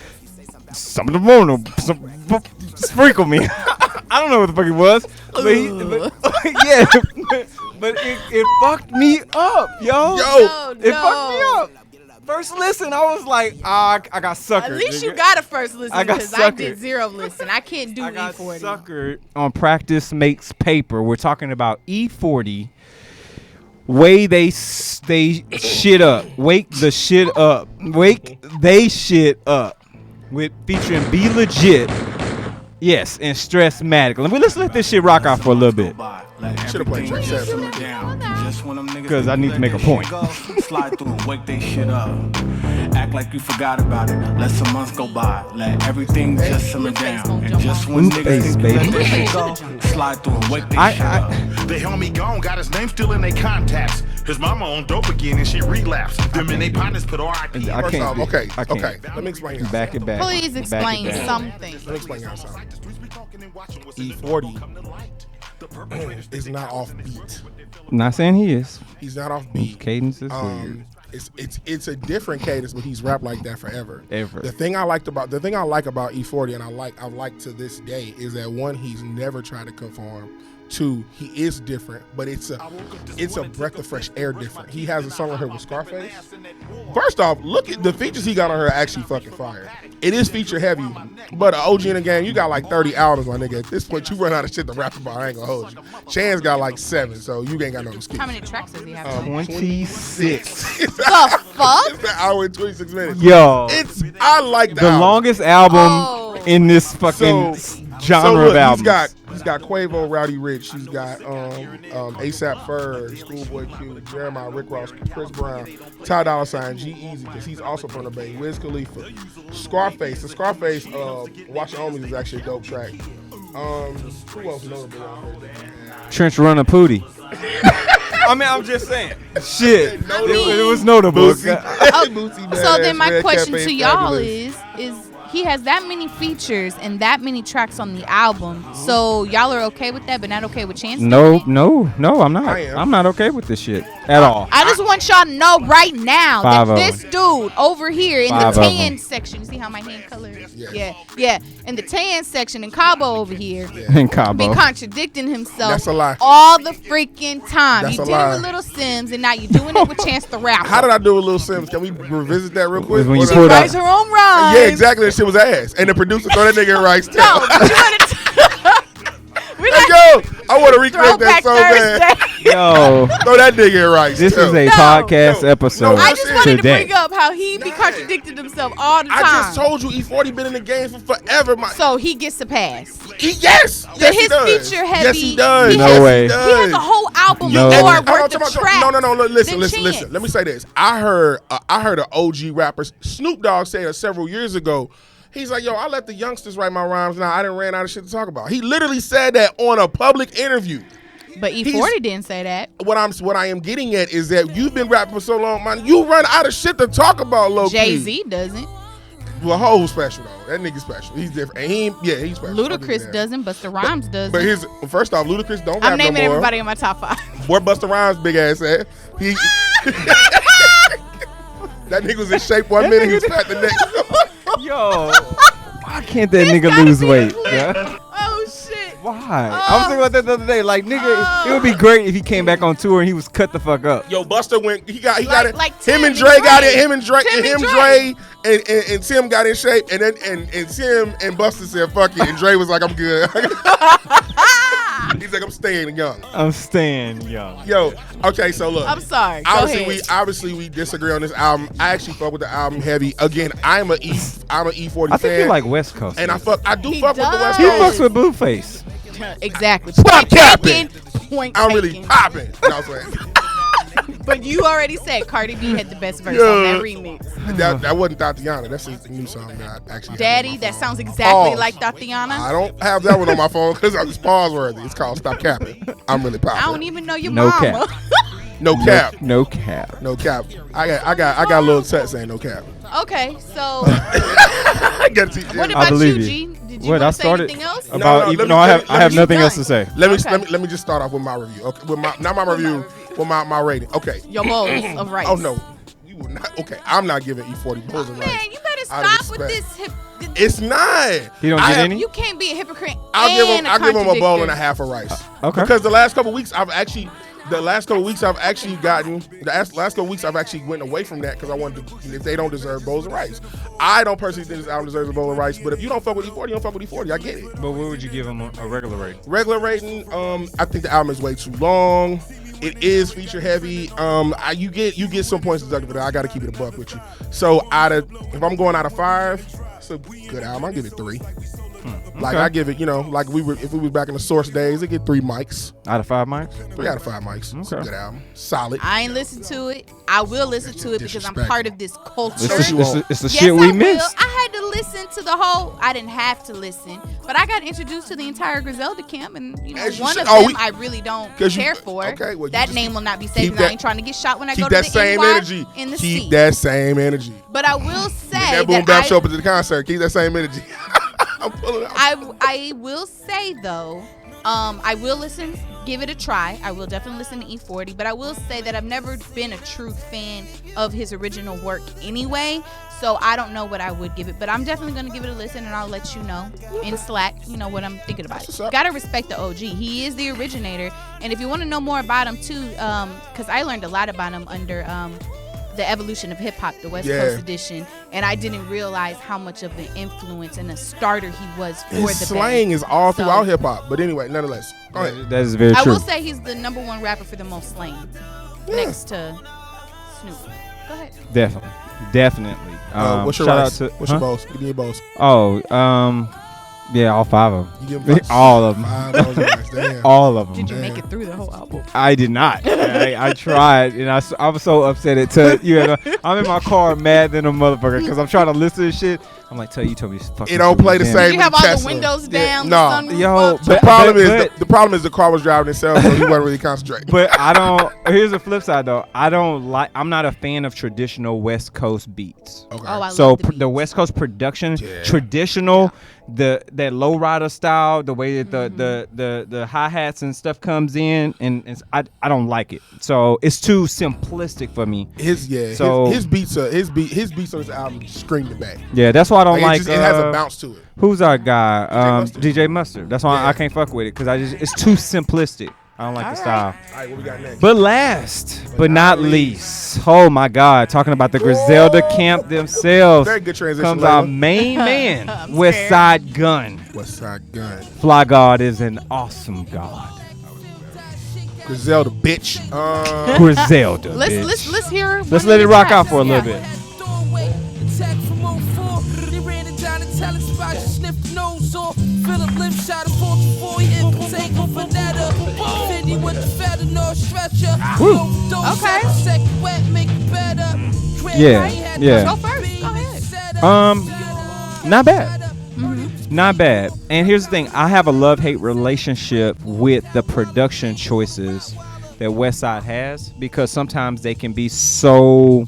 some of the morning, sprinkle me. I don't know what the fuck it was, but it fucked me up, yo. It fucked me up. First listen, I was like, I got suckered. At least you got a first listen, because I did 0 listen. I can't do E-40. I got suckered on Practice Makes Paper. We're talking about E-40. Way they shit up. Wake the shit up. Wake they shit up. With featuring Be Legit. Yes, and Stressmatic. Let's let this shit rock out for a little bit. Should have played track 7. Because I need to make a point. Slide through and wake they shit up. Act like you forgot about it. Let some months go by. Let everything just simmer down. And just when niggas think you let this shit go, slide through and wake they shit up. The homie gone, got his name still in their contacts. His mama on dope again and she relapsed. Them and they partners put R.I.P. First off, okay. Let me explain y'all. Back it back. Please explain something. Let me explain y'all something. E-40 is not off beat. Not saying he is. He's not off beat. Cadence is weird. It's a different cadence, but he's rapped like that forever. Ever. The thing I like about E-40, and I like to this day, is that one, he's never tried to conform. Two, he is different, but it's a breath of fresh air different. He has a song on her with Scarface. First off, look at the features he got on her are actually fucking fire. It is feature heavy, but an OG in the game, you got like 30 albums, my nigga. At this point, you run out of shit to rap about. I ain't gonna hold you. Chan's got like 7, so you ain't got no excuse. How many tracks does he have? 26. The fuck? It's an hour and 26 minutes. Yo, I like the longest album in this fucking genre of albums. He's got Quavo, Rowdy Rich. He's got ASAP Ferg, Schoolboy Q, Jeremiah, Rick Ross, Chris Brown, Ty Dolla $ign, G-Eazy, because he's also from the Bay, Wiz Khalifa, Scarface. The Scarface, Watch Your Homies is actually a dope track. Who else notable on here? Trench Runner Pootie. I mean, I'm just saying. Shit. It was notable. Boosie. So then my question Cafe to y'all Fabulous. is he has that many features and that many tracks on the album. So y'all are okay with that, but not okay with Chance? No, I'm not. I am. I'm not okay with this shit at all. I just want y'all to know right now Five that of this dude over here in Five the of tan them. section, you see how my hand color is? Yeah. Yeah. In the tan section in Cabo over here, In Cabo. be contradicting himself That's a lie. all the freaking time. That's You a did lie. it with Little Sims, and now you're doing it with Chance the Rapper. How did I do with Lil Sims? Can we revisit that real quick? When you Or- pulled out- Writes her own rhymes. Yeah, exactly. That shit was ass. And the producer throw that nigga in Rice too. No, but you want to we Hey, like yo, I want to recreate that Throwback so bad. Thursday. Yo, Throw that nigga in Rice. this too. is a No, podcast no, episode no, I just wanted today. to bring up how he be contradicting himself all the time. I just told you E-40 been in the game for forever. So he gets a pass. Yes, But he his does. feature heavy. Yes, he does. He No has, way. He has a whole album No. more And- worth of tracks. No. Listen. than Chance. Let me say this. I heard an OG rapper, Snoop Dogg, say it several years ago. He's like, yo, I let the youngsters write my rhymes now. I done ran out of shit to talk about. He literally said that on a public interview. But E-40 didn't say that. What I am getting at is that you've been rapping for so long, man. You run out of shit to talk about, low key. Jay-Z doesn't. Well, Ho's special though. That nigga's special. He's different. And he's special. Ludacris doesn't. Busta Rhymes doesn't. But first off, Ludacris don't rap I'm naming no more. everybody in my top 5. Boy, Busta Rhymes big ass ass. He that nigga was in shape 1 minute, he was fat the next. Yo, why can't that nigga lose weight? Yeah? Oh, shit. Why? I was thinking about that the other day. Like, nigga, it would be great if he came back on tour and he was cut the fuck up. Yo, Busta went. He got it. Like him Tim and Dre got it. Dre. Him and Dre. Tim Him, and Dre, and Tim got in shape. And then and Tim and Busta said, "Fuck it." And Dre was like, "I'm good." He's like, "I'm staying young." I'm staying young. Yo, okay, so look. I'm sorry. Go Obviously, ahead. we disagree on this album. I actually fuck with the album heavy. Again, I'm an E-40 I fan. think you like West Coast. and I do He fuck with the West does. He Coast. fucks with Blueface. Exactly. Stop capping. Point I'm taken. really popping. You know what I'm saying? But you already said Cardi B had the best verse Yeah. on that remix. That wasn't Tatiana. That's a new song that I actually have Daddy, on my that phone. sounds exactly Pause. like Tatiana. I don't have that one on my phone because I'm just pause worthy. It's called Stop Capping. I'm really popping. I don't even know your No mama. No cap. No cap. No cap. I got a little text saying no cap. Okay, so I got to what I about believe you, you. G? Did you What, I want to say started anything else? about let me- I let have me- nothing you else to done. say. Let me just start off with my review. Okay, with not my review, with my rating. Okay. Your bowls of rice. Oh no, you would not. Okay, I'm not giving E-40 bowls of rice. Man, you better Out of stop with respect. this. It's not. He don't I get have- any? You can't be a hypocrite. I'll and give him a bowl and a contradictor. half of rice. Okay. Because the last couple weeks I've actually went away from that because I wanted to. If they don't deserve bowls of rice, I don't personally think this album deserves a bowl of rice. But if you don't fuck with E-40, you don't fuck with E-40. I get it. But what would you give him a regular rate? Regular rating, I think the album is way too long. It is feature heavy. You get some points deducted for that. I got to keep it a buck with you. So if I'm going out of 5, it's a good album. I give it 3. Like Okay. I give it, like if we was back in the Source days, it get 3 mics. Out of 5 mics? 3 out of 5 mics. It's a Okay. good album. Solid. I ain't listened to it. I will listen to it because I'm Disrespect. part of this culture. It's the Yes, shit we I will. missed. I had to listen to the whole. I didn't have to listen, but I got introduced to the entire Griselda camp, and As you one should. of Oh, them we- I really don't 'Cause you- care for. okay, well, you that just name will not be keep saved. that- I ain't trying to get shot when I Keep go to that the same NY energy. in the Keep seat. that same energy. But I will say That boom that bap show up at the concert. Keep that same energy. I'm pulling out. I will say though, I will listen give it a try. I will definitely listen to E-40, but I will say that I've never been a true fan of his original work anyway, so I don't know what I would give it, but I'm definitely going to give it a listen, and I'll let you know in Slack, what I'm thinking about it. Gotta respect the OG. He is the originator, and if you want to know more about him too, because I learned a lot about him under the evolution of hip hop, the West Coast edition, and I didn't realize how much of an influence and a starter he was for his the slang band. is all throughout hip hop. But anyway, nonetheless, go ahead. That is very true. I will say he's the #1 rapper for the most slang, next to Snoop. Go ahead. Definitely. What's your rice? What's your boast? Give me your boast. Oh, yeah, all 5 of them. You give them all of them. 5 rice. Damn. All of them. Did you make it through the whole album? I did not. I tried, and I was so upset at Tut. I'm in my car mad than a motherfucker because I'm trying to listen to shit. I'm like, you told me fucking. It don't play the same. Did you have all Tesla. the windows down? No. The Yo, The problem is the car was driving itself, so he wasn't really concentrating. But I don't. Here's the flip side though. I'm not a fan of traditional West Coast beats. Okay. Oh, I So love the the beats. West Coast production, traditional, that lowrider style, the way that the hi hats and stuff comes in, and I don't like it. So it's too simplistic for me. His beats on this album scream the back. Yeah, that's why I don't like. It has a bounce to it. Who's our guy? Mustard. DJ Mustard. That's why I can't fuck with it because it's too simplistic. I don't like the style. All right, what we got next? But last but not least, oh my God, talking about the Griselda camp themselves. Very good transition. Comes our main man, Westside Gunn. Westside Gunn. Fylgod is an awesome god. Griselda, bitch. Griselda. Let's hear. Let's one let of it the rock tracks. out for a little bit. Attack from 04. They ran it down and tell us about you sniffed nose off. Philip Lim shot a 44 hit potato Vanetta. 50 with the fentanyl stretcher. Okay. Second wet, make it better. Yeah. Go first. Go ahead. Not bad. Not bad. And here's the thing. I have a love-hate relationship with the production choices that Westside has because sometimes they can be so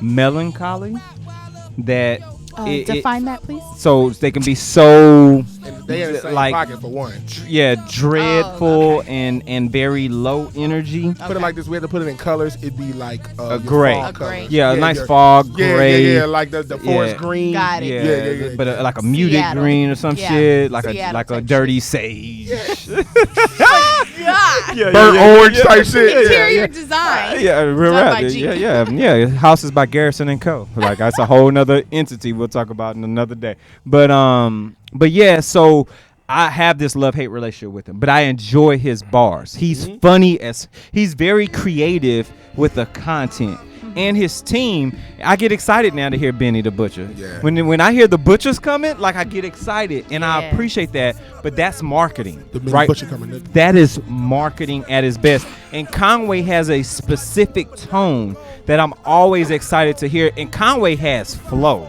melancholy that define that, please. so they can be so They in the same like pocket for one. dreadful and very low energy. Put it like this. We had to put it in colors. It'd be like A your gray. fall A gray. colors. Yeah, a nice fog gray. Yeah, like the forest green. Got it. Yeah, but like a muted Seattle. green or some Yeah. shit, like Seattle a type dirty sage. God. Burnt orange type shit. Interior design. Yeah, real Done rap. by G. Yeah. Houses by Garrison and Co. Like that's a whole nother entity we'll talk about in another day. But yeah, so I have this love-hate relationship with him, but I enjoy his bars. He's funny he's very creative with the content. And his team, I get excited now to hear Benny the Butcher. Yeah. When I hear the Butchers coming, like I get excited, and I Yeah. appreciate that. But that's marketing, The Benny right? Butcher coming, nigga. That is marketing at its best. And Conway has a specific tone that I'm always excited to hear. And Conway has flow.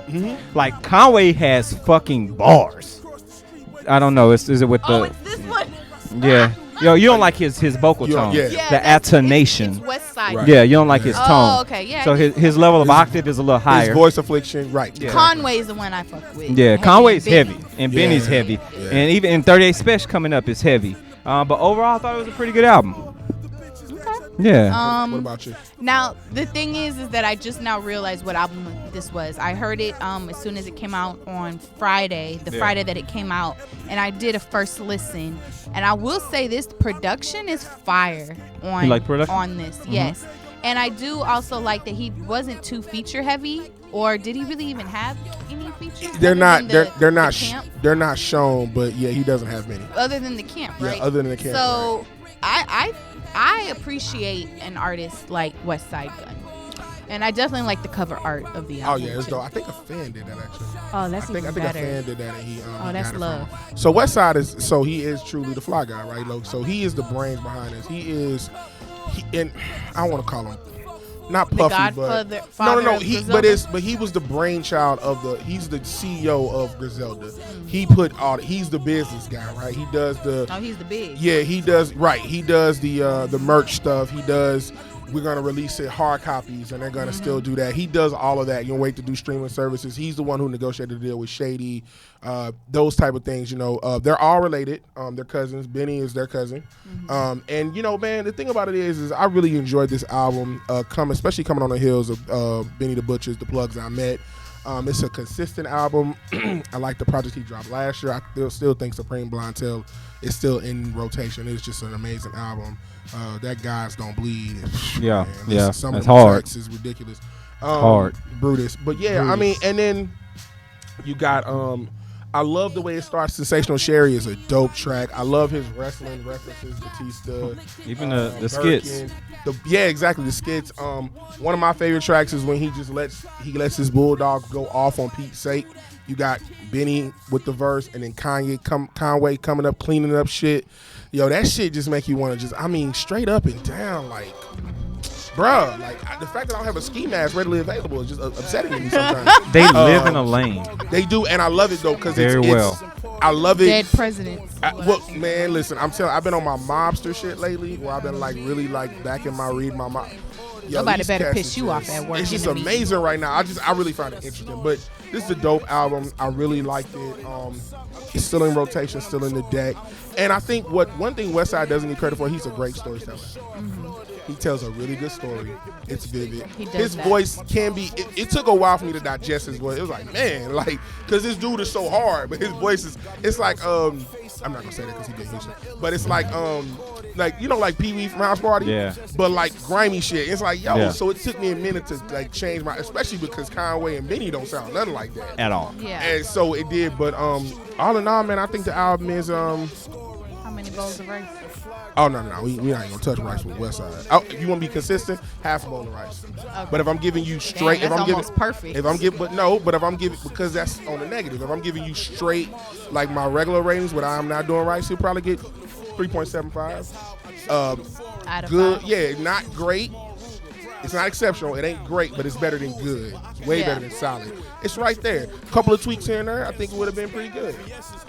Like Conway has fucking bars. I don't know. Is it with the? Oh, it's this one. Yeah. Yo, you don't like his vocal Yeah, tone. yeah. Yeah, The attonation. It's West Side. Right. Yeah, you don't like his Oh, tone. okay, yeah, So I his level of octave is a little higher. His voice affliction, right. Yeah. Conway is the one I fuck with. Yeah, Heavy Conway's Benny. heavy, and Benny's heavy, Yeah. and even in 38 Special coming up is heavy. But overall, I thought it was a pretty good album. Yeah. What about you? Now the thing is that I just now realized what album this was. I heard it as soon as it came out on Friday, Friday that it came out, and I did a first listen. And I will say this production is fire on You like production? on this, yes. And I do also like that he wasn't too feature heavy, or did he really even have any features? They're other not. than They're the not. camp? They're not shown, but yeah, he doesn't have many. Other than the camp, Yeah, right? other than the camp, So I appreciate an artist like Westside Gunn. And I definitely like the cover art of the Oh album. yeah, it's too. dope. I think a fan did that actually. Oh, that's I think even a better. fan did that, and he. Oh, that's got it love. from him. So Westside he is truly the fly guy, right? Like, so he is the brains behind this. And I don't want to call him not The Puffy, godfather- but father no. of But he was the brainchild of he's the CEO of Griselda. He's the business guy, right? He does the. Oh, he's the big. Yeah, he does. Right, he does the merch stuff. He does we're gonna release it hard copies, and they're gonna still do that. He does all of that. You don't wait to do streaming services. He's the one who negotiated the deal with Shady, those type of things. They're all related. They're cousins. Benny is their cousin, and man, the thing about it is I really enjoyed this album. Especially coming on the heels of Benny the Butcher's The Plugs I Met. It's a consistent album. I like the project he dropped last year. I still think Supreme Blientele is still in rotation. It's just an amazing album. That Guys Don't Bleed. Yeah, man, yeah. Some of That's the hard. tracks is ridiculous. Hard. Brutus. But yeah, Brutus. I mean, and then you got I love the way it starts. Sensational Sherry is a dope track. I love his wrestling references, Batista. Even the Birkin. skits. Yeah, exactly. The skits. One of my favorite tracks is when he just lets his bulldog go off on Pete's sake. You got Benny with the verse, and then Conway coming up cleaning up shit. Yo, that shit just make you want to straight up and down, like, bruh, like the fact that I don't have a ski mask readily available is just upsetting to me sometimes. They live in a lane. They do, and I love it though because Very well. I love it. Dead presidents. Man, listen, I'm telling. I've been on my mobster shit lately, where I've been like really like back in my read my mob. Nobody better piss you off at work. It's just amazing right now. I really find it interesting. But this is a dope album. I really liked it. It's still in rotation, still in the deck. And I think one thing Westside doesn't get credit for, he's a great storyteller. He tells a really good story. It's vivid. His voice can be. It took a while for me to digest his voice. It was like, man, like, because this dude is so hard, but his voice is. It's like I'm not gonna say that because he did Houston, but it's like like Pee Wee from House Party. Yeah. But like grimy shit. It's like Yeah. So it took me a minute to like change especially because Conway and Benny don't sound nothing like that At all. Yeah. And so it did. But all in all, man, I think the album is How many bowls of rice? Oh no, we ain't gonna touch rice with Westside. Oh, if you want to be consistent, half a bowl of rice. Okay. But if I'm giving you straight, Damn, that's almost perfect. If I'm giving, but if I'm giving, because that's on the negative. If I'm giving you straight, like my regular ratings, when I'm not doing rice, you'll probably get 3.75. Out of Good, 5. yeah, not great. It's not exceptional. It ain't great, but it's better than good. Way better than solid. It's right there. A couple of tweaks here and there. I think it would have been pretty good.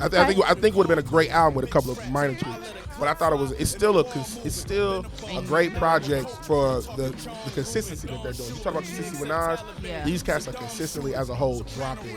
I think it would have been a great album with a couple of minor tweaks. But I thought it's still a great project for the consistency that they're doing. You talk about consistency with Nas. Yeah. These cats are consistently as a whole dropping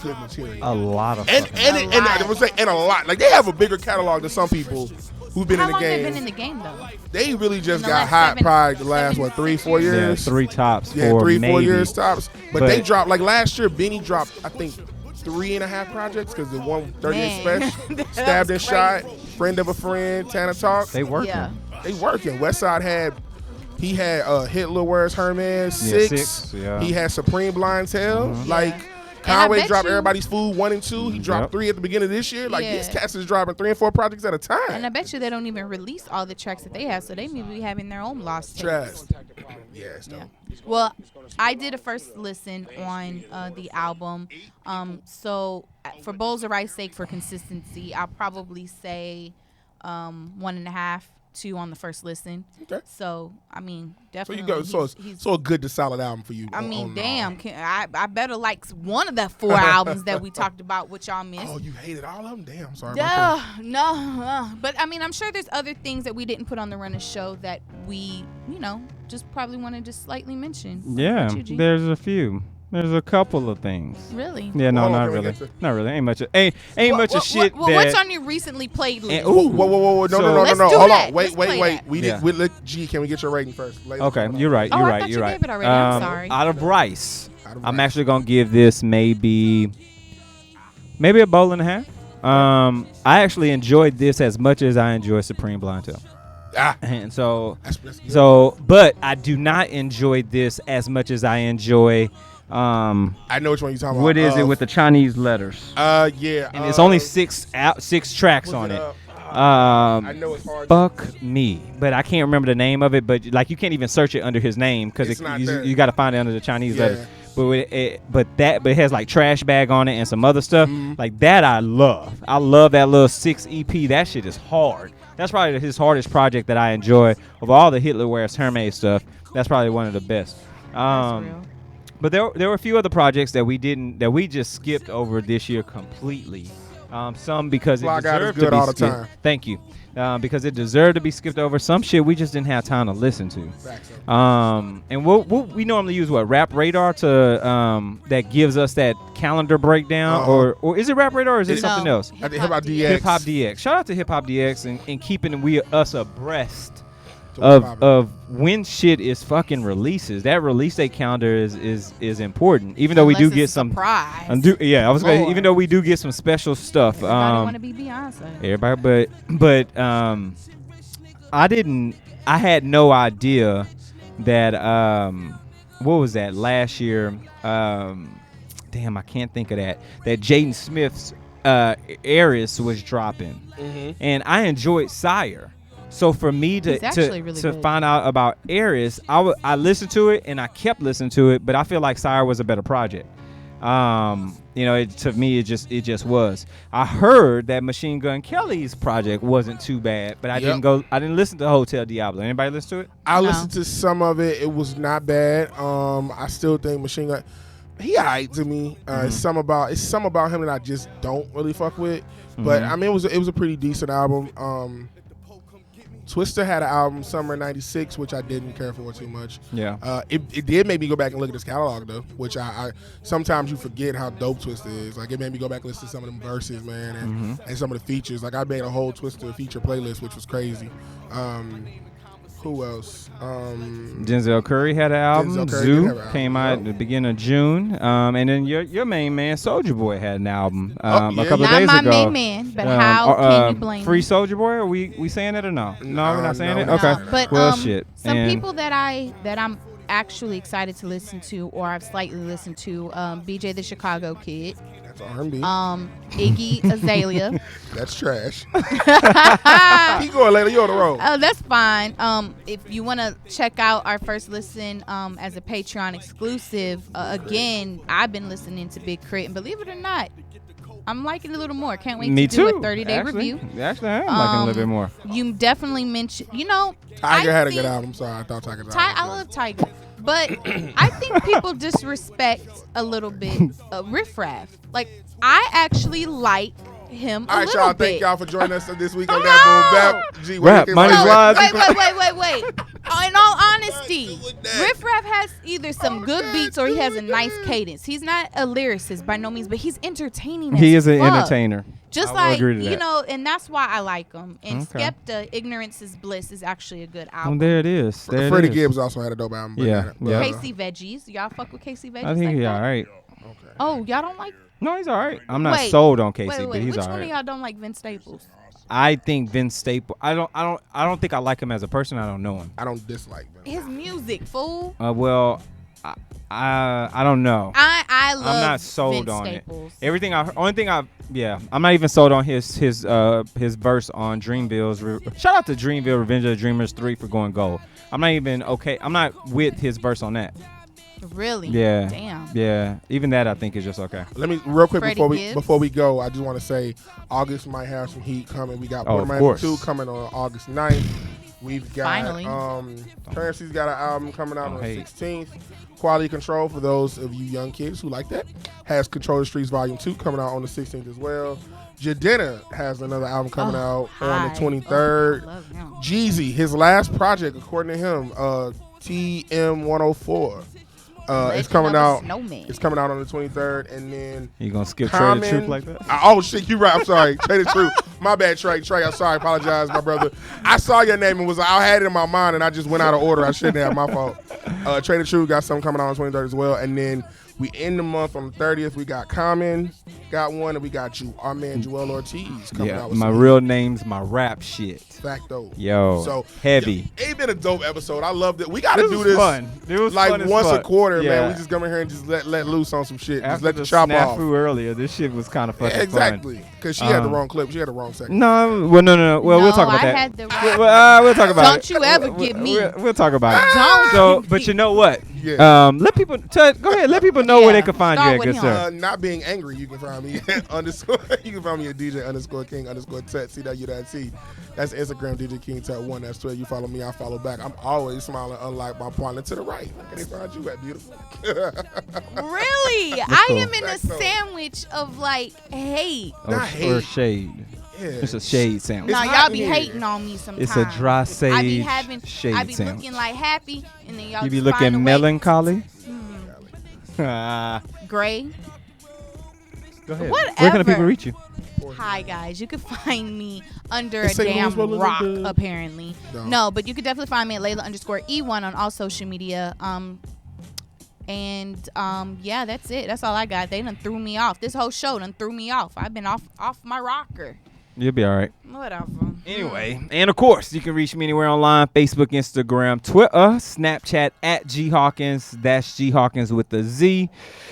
good material. A lot of and a lot. Like they have a bigger catalog than some people who've been in the game. How long they been in the game though? They really just In the got last hot probably the last 3-4 years. Yeah, 3 tops. Yeah, 4 3-4 maybe. years tops. But they dropped like last year. Benny dropped I think 3.5 projects because the 138 special, Stabbed and Shot, Friend of a Friend, Tana Talk. They working. Yeah. They working. Westside had Hitler Wears Hermes 6. 6, yeah. He had Supreme Blientele. Mm-hmm. Like And I Conway bet dropped you- Everybody's Food 1 and 2. He dropped 3 at the beginning of this year. Like these cats is dropping 3 and 4 projects at a time. And I bet you they don't even release all the tracks that they have, so they may be having their own lost Trash. tapes. Yeah, it's dope. Well, I did a first listen on the album. So for Bowls of Rice sake, for consistency, I'll probably say 1.5, 2 on the first listen. Okay. So I mean, So definitely. you go. So a good to solid album for you. I mean, damn. I better like one of the 4 albums that we talked about, which y'all missed. Oh, you hated all of them? Damn, I'm sorry about that. No. But I mean, I'm sure there's other things that we didn't put on the run of show that we, just probably want to just slightly mention. Yeah, What you, G? there's a few. There's a couple of things. Really? Yeah, no, Hold on, not can we really. get to- Not really. Ain't much of shit Well, that. what's on your recently played list? And- Ooh, whoa. Let's No. do Hold that. on. Wait. Let's play that. We Yeah. did. G, can we get your rating first? Later. Okay, you're right. Oh, You're I right. thought You're you right. gave it already. I'm sorry. Out of rice, Out of I'm rice. actually gonna give this maybe a bowl and a half. I actually enjoyed this as much as I enjoy Supreme Blientele. And so, That's good. but I do not enjoy this as much as I enjoy. I know which one you're talking about. What is it with the Chinese letters? Yeah. And it's only 6 tracks on it. I know it's hard. Fuck me, but I can't remember the name of it. But like, you can't even search it under his name because It's not there. you got to find it under the Chinese Yeah. letters. But it has like Trash Bag on it and some other stuff like that. I love that little 6 EP. That shit is hard. That's probably his hardest project that I enjoy of all the Hitler Wears Hermes stuff. That's probably one of the best. That's real. But there were a few other projects that we just skipped over this year completely. Some because it Fly God is deserved good to be all the skipped. time. Thank you. because it deserved to be skipped over. Some shit we just didn't have time to listen to. And we normally use Rap Radar to that gives us that calendar breakdown, or is it Rap Radar or is it something else? Hip Hop DX. Hip Hop DX. Shout out to Hip Hop DX and keeping us abreast of when shit is fucking releases. That release date calendar is important. Even though we do get some surprise. Even though we do get some special stuff. Everybody want to be Beyonce. Everybody, but I had no idea that what was that last year? Damn, I can't think of that. That Jaden Smith's Eris was dropping, and I enjoyed Sire. So for me to find out about Eris, I listened to it and I kept listening to it, but I feel like Sire was a better project. To me it just was. I heard that Machine Gun Kelly's project wasn't too bad, but I didn't listen to Hotel Diablo. Anybody listen to it? I listened to some of it. It was not bad. I still think Machine Gun, he alright to me. It's some about him that I just don't really fuck with. But I mean, it was a pretty decent album. Twista had an album Summer '96, which I didn't care for too much. Yeah. It did make me go back and look at his catalog though, which I sometimes you forget how dope Twista is. Like it made me go back and listen to some of them verses, man, and some of the features. Like I made a whole Twista feature playlist, which was crazy. Who else? Denzel Curry had an album. Zoo came out at the beginning of June. And then your main man, Soulja Boy, had an album a couple of days ago. Not my main man, but how can you blame Free me? Soulja Boy? Are we saying it or no? No, we're not saying it? No. Okay. But well, shit. Some people that I'm actually excited to listen to, or I've slightly listened to, BJ the Chicago Kid. That's R&B. Iggy Azalea. That's trash. Keep going, Layla. You on the road. Oh, that's fine. If you want to check out our first listen as a Patreon exclusive, again, I've been listening to Big Crit, and believe it or not, I'm liking it a little more. Can't wait Me to do too. a 30-day review. Actually, I am liking a little bit more. You definitely mentioned, Tiger had a good album. Sorry, I thought Tiger's album. I love Tiger. But I think people disrespect a little bit Riff Raff. Like, I actually like him All a right, little y'all. bit. Thank y'all for joining us this week on that Boom Bap. G, Rap, money's live. Wait. In all honesty, Riff Raff has either some good beats or he has a nice cadence. He's not a lyricist by no means, but he's entertaining. He is an fuck. entertainer. Just I like, agree to that. And that's why I like him. And Okay. Skepta, Ignorance is Bliss is actually a good album. Well, there it is. There Freddie it is. Gibbs also had a dope album. Yeah. Casey Veggies. Y'all fuck with Casey Veggies? I think like he's that? all right. Okay. Oh, y'all don't like? No, he's all right. I'm not Wait, sold on Casey, Wait. but he's Which all one right. of y'all don't like Vince Staples? I think Vince Staples. I don't think I like him as a person. I don't know him. I don't dislike him. His music, fool. Well, I don't know. I love. I'm not sold Vince on Staples. it. I'm not even sold on his verse on Dreamville's. Shout out to Dreamville Revenge of the Dreamers 3 for going gold. I'm not with his verse on that. Really? Yeah. Damn. Yeah. Even that I think is just okay. Let me real quick Freddie before we go. I just want to say August might have some heat coming. We got of Borderman course. 2 coming on August 9th. We've got Finally. Currency's got an album coming out on the 16th. Quality Control, for those of you young kids who like that, has Control the Streets Volume 2 coming out on the 16th as well. Jadena has another album coming out on the 23rd. Love him. Jeezy, his last project, according to him, TM104. It's coming out. It's coming out on the 23rd, and then You gonna skip Trade the Truth like that? Oh shit, you right. I'm sorry. Trade the Truth. My bad, Trey. I'm sorry. Apologize, my brother. I saw your name and I had it in my mind, and I just went out of order. I shouldn't have. My fault. Trade the Truth got something coming out on the 23rd as well, and then we end the month on the 30th. We got Common, got one, and we got our man Joel Ortiz coming out with my some real name's my rap shit. Facto. Yo, So heavy. Yeah, it's been a dope episode. I loved it. We got to This do was this fun. It was like fun as once fuck. a quarter, Yeah. man. We just come in here and just let loose on some shit. Just After let the the chop off. snafu earlier, this shit was kind of fucking Exactly, fun. because she had the wrong clip. She had the wrong second. No, well, no. Well, we'll talk about I that. had the We'll talk about Don't it. you ever get me. We'll talk about it. Don't So, you but get you know what? Yeah. Let people go ahead. Let people know where they can find you Start at, with good him. sir. Not being angry, you can find me at underscore. You can find me at DJ_King_Tut CW.T. That's Instagram DJ King Tut 1. That's Twitter. You follow me, I follow back. I'm always smiling, unlike my partner to the right. Where can they find you at, beautiful? Really? I am in a sandwich of like hate. Or shade. It's a shade sandwich. Nah, y'all be hating on me sometimes. It's a dry sage I be having, shade I be sandwich. looking like happy, and then y'all You be just find a looking way- melancholy. Gray. Go ahead. Whatever. Where can the people reach you? Hi guys, you can find me under a It's St. damn Louis, rock, Louis. apparently. No, but you can definitely find me at Layla_E1 on all social media. Yeah, that's it. That's all I got. They done threw me off. This whole show done threw me off. I've been off my rocker. You'll be all right. Whatever. Anyway, and of course, you can reach me anywhere online: Facebook, Instagram, Twitter, Snapchat at @GHawkins. That's GHawkins with a Z.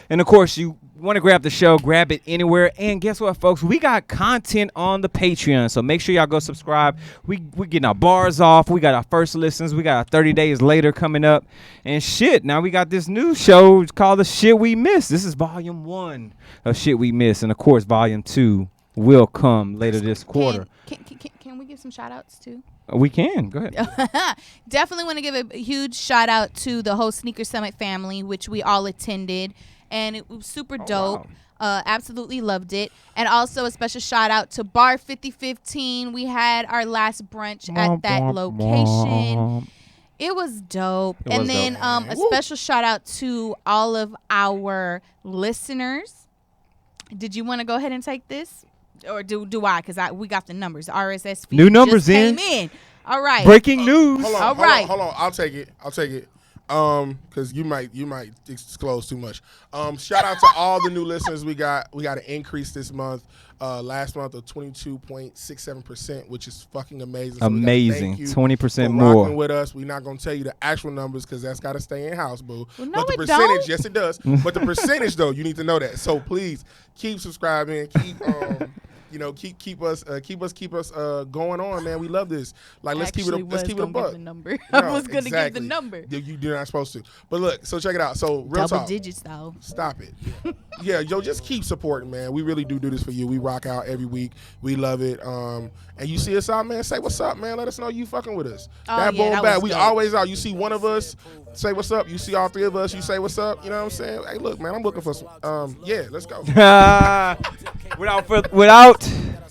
And of course, you want to grab the show, grab it anywhere. And guess what, folks? We got content on the Patreon, so make sure y'all go subscribe. We getting our bars off. We got our first listens. We got our 30 days later coming up. And shit, now we got this new show called The Shit We Miss. This is volume 1 of Shit We Miss. And of course, volume 2 will come later this quarter. Can we give some shout outs too? We can. Go ahead. Definitely want to give a huge shout out to the whole Sneaker Summit family, which we all attended. And it was super dope. Wow. Absolutely loved it. And also a special shout out to Bar 5015. We had our last brunch at that location. It was dope. And then a special shout out to all of our listeners. Did you want to go ahead and take this? Or do I? Because we got the numbers. RSS feed new numbers just came in. All right. Breaking news. Hold on. Hold on. I'll take it. Because you might disclose too much. Shout out to all the new listeners we got. We got an increase this month. Last month of 22.67%, which is fucking amazing. So amazing. 20% for more. Rocking with us. We're not gonna tell you the actual numbers because that's got to stay in house, boo. Well, no, but the it percentage, don't. yes, it does. But the percentage, though, you need to know that. So please keep subscribing. Keep us going on, man. We love this. Like, let's keep it a buck. The number. I was gonna give the number. You're not supposed to. But look, so check it out. So real double talk. digits though. Stop it. Yeah, just keep supporting, man. We really do this for you. We rock out every week. We love it. And you see us out, man. Say what's up, man. Let us know you fucking with us. That boom. We always out. You see one of us, say what's up. You see all three of us, you say what's up. You know what I'm saying? Hey, look, man. I'm looking for some. Yeah, let's go. Without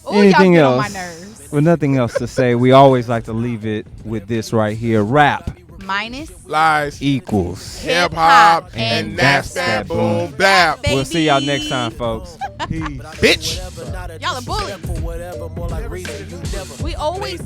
Ooh, anything y'all get on my else, nerves. with nothing else to say, we always like to leave it with this right here. Rap minus lies equals hip hop, and that's that boom bap. We'll see y'all next time, folks. Bitch. Y'all are bullies. We always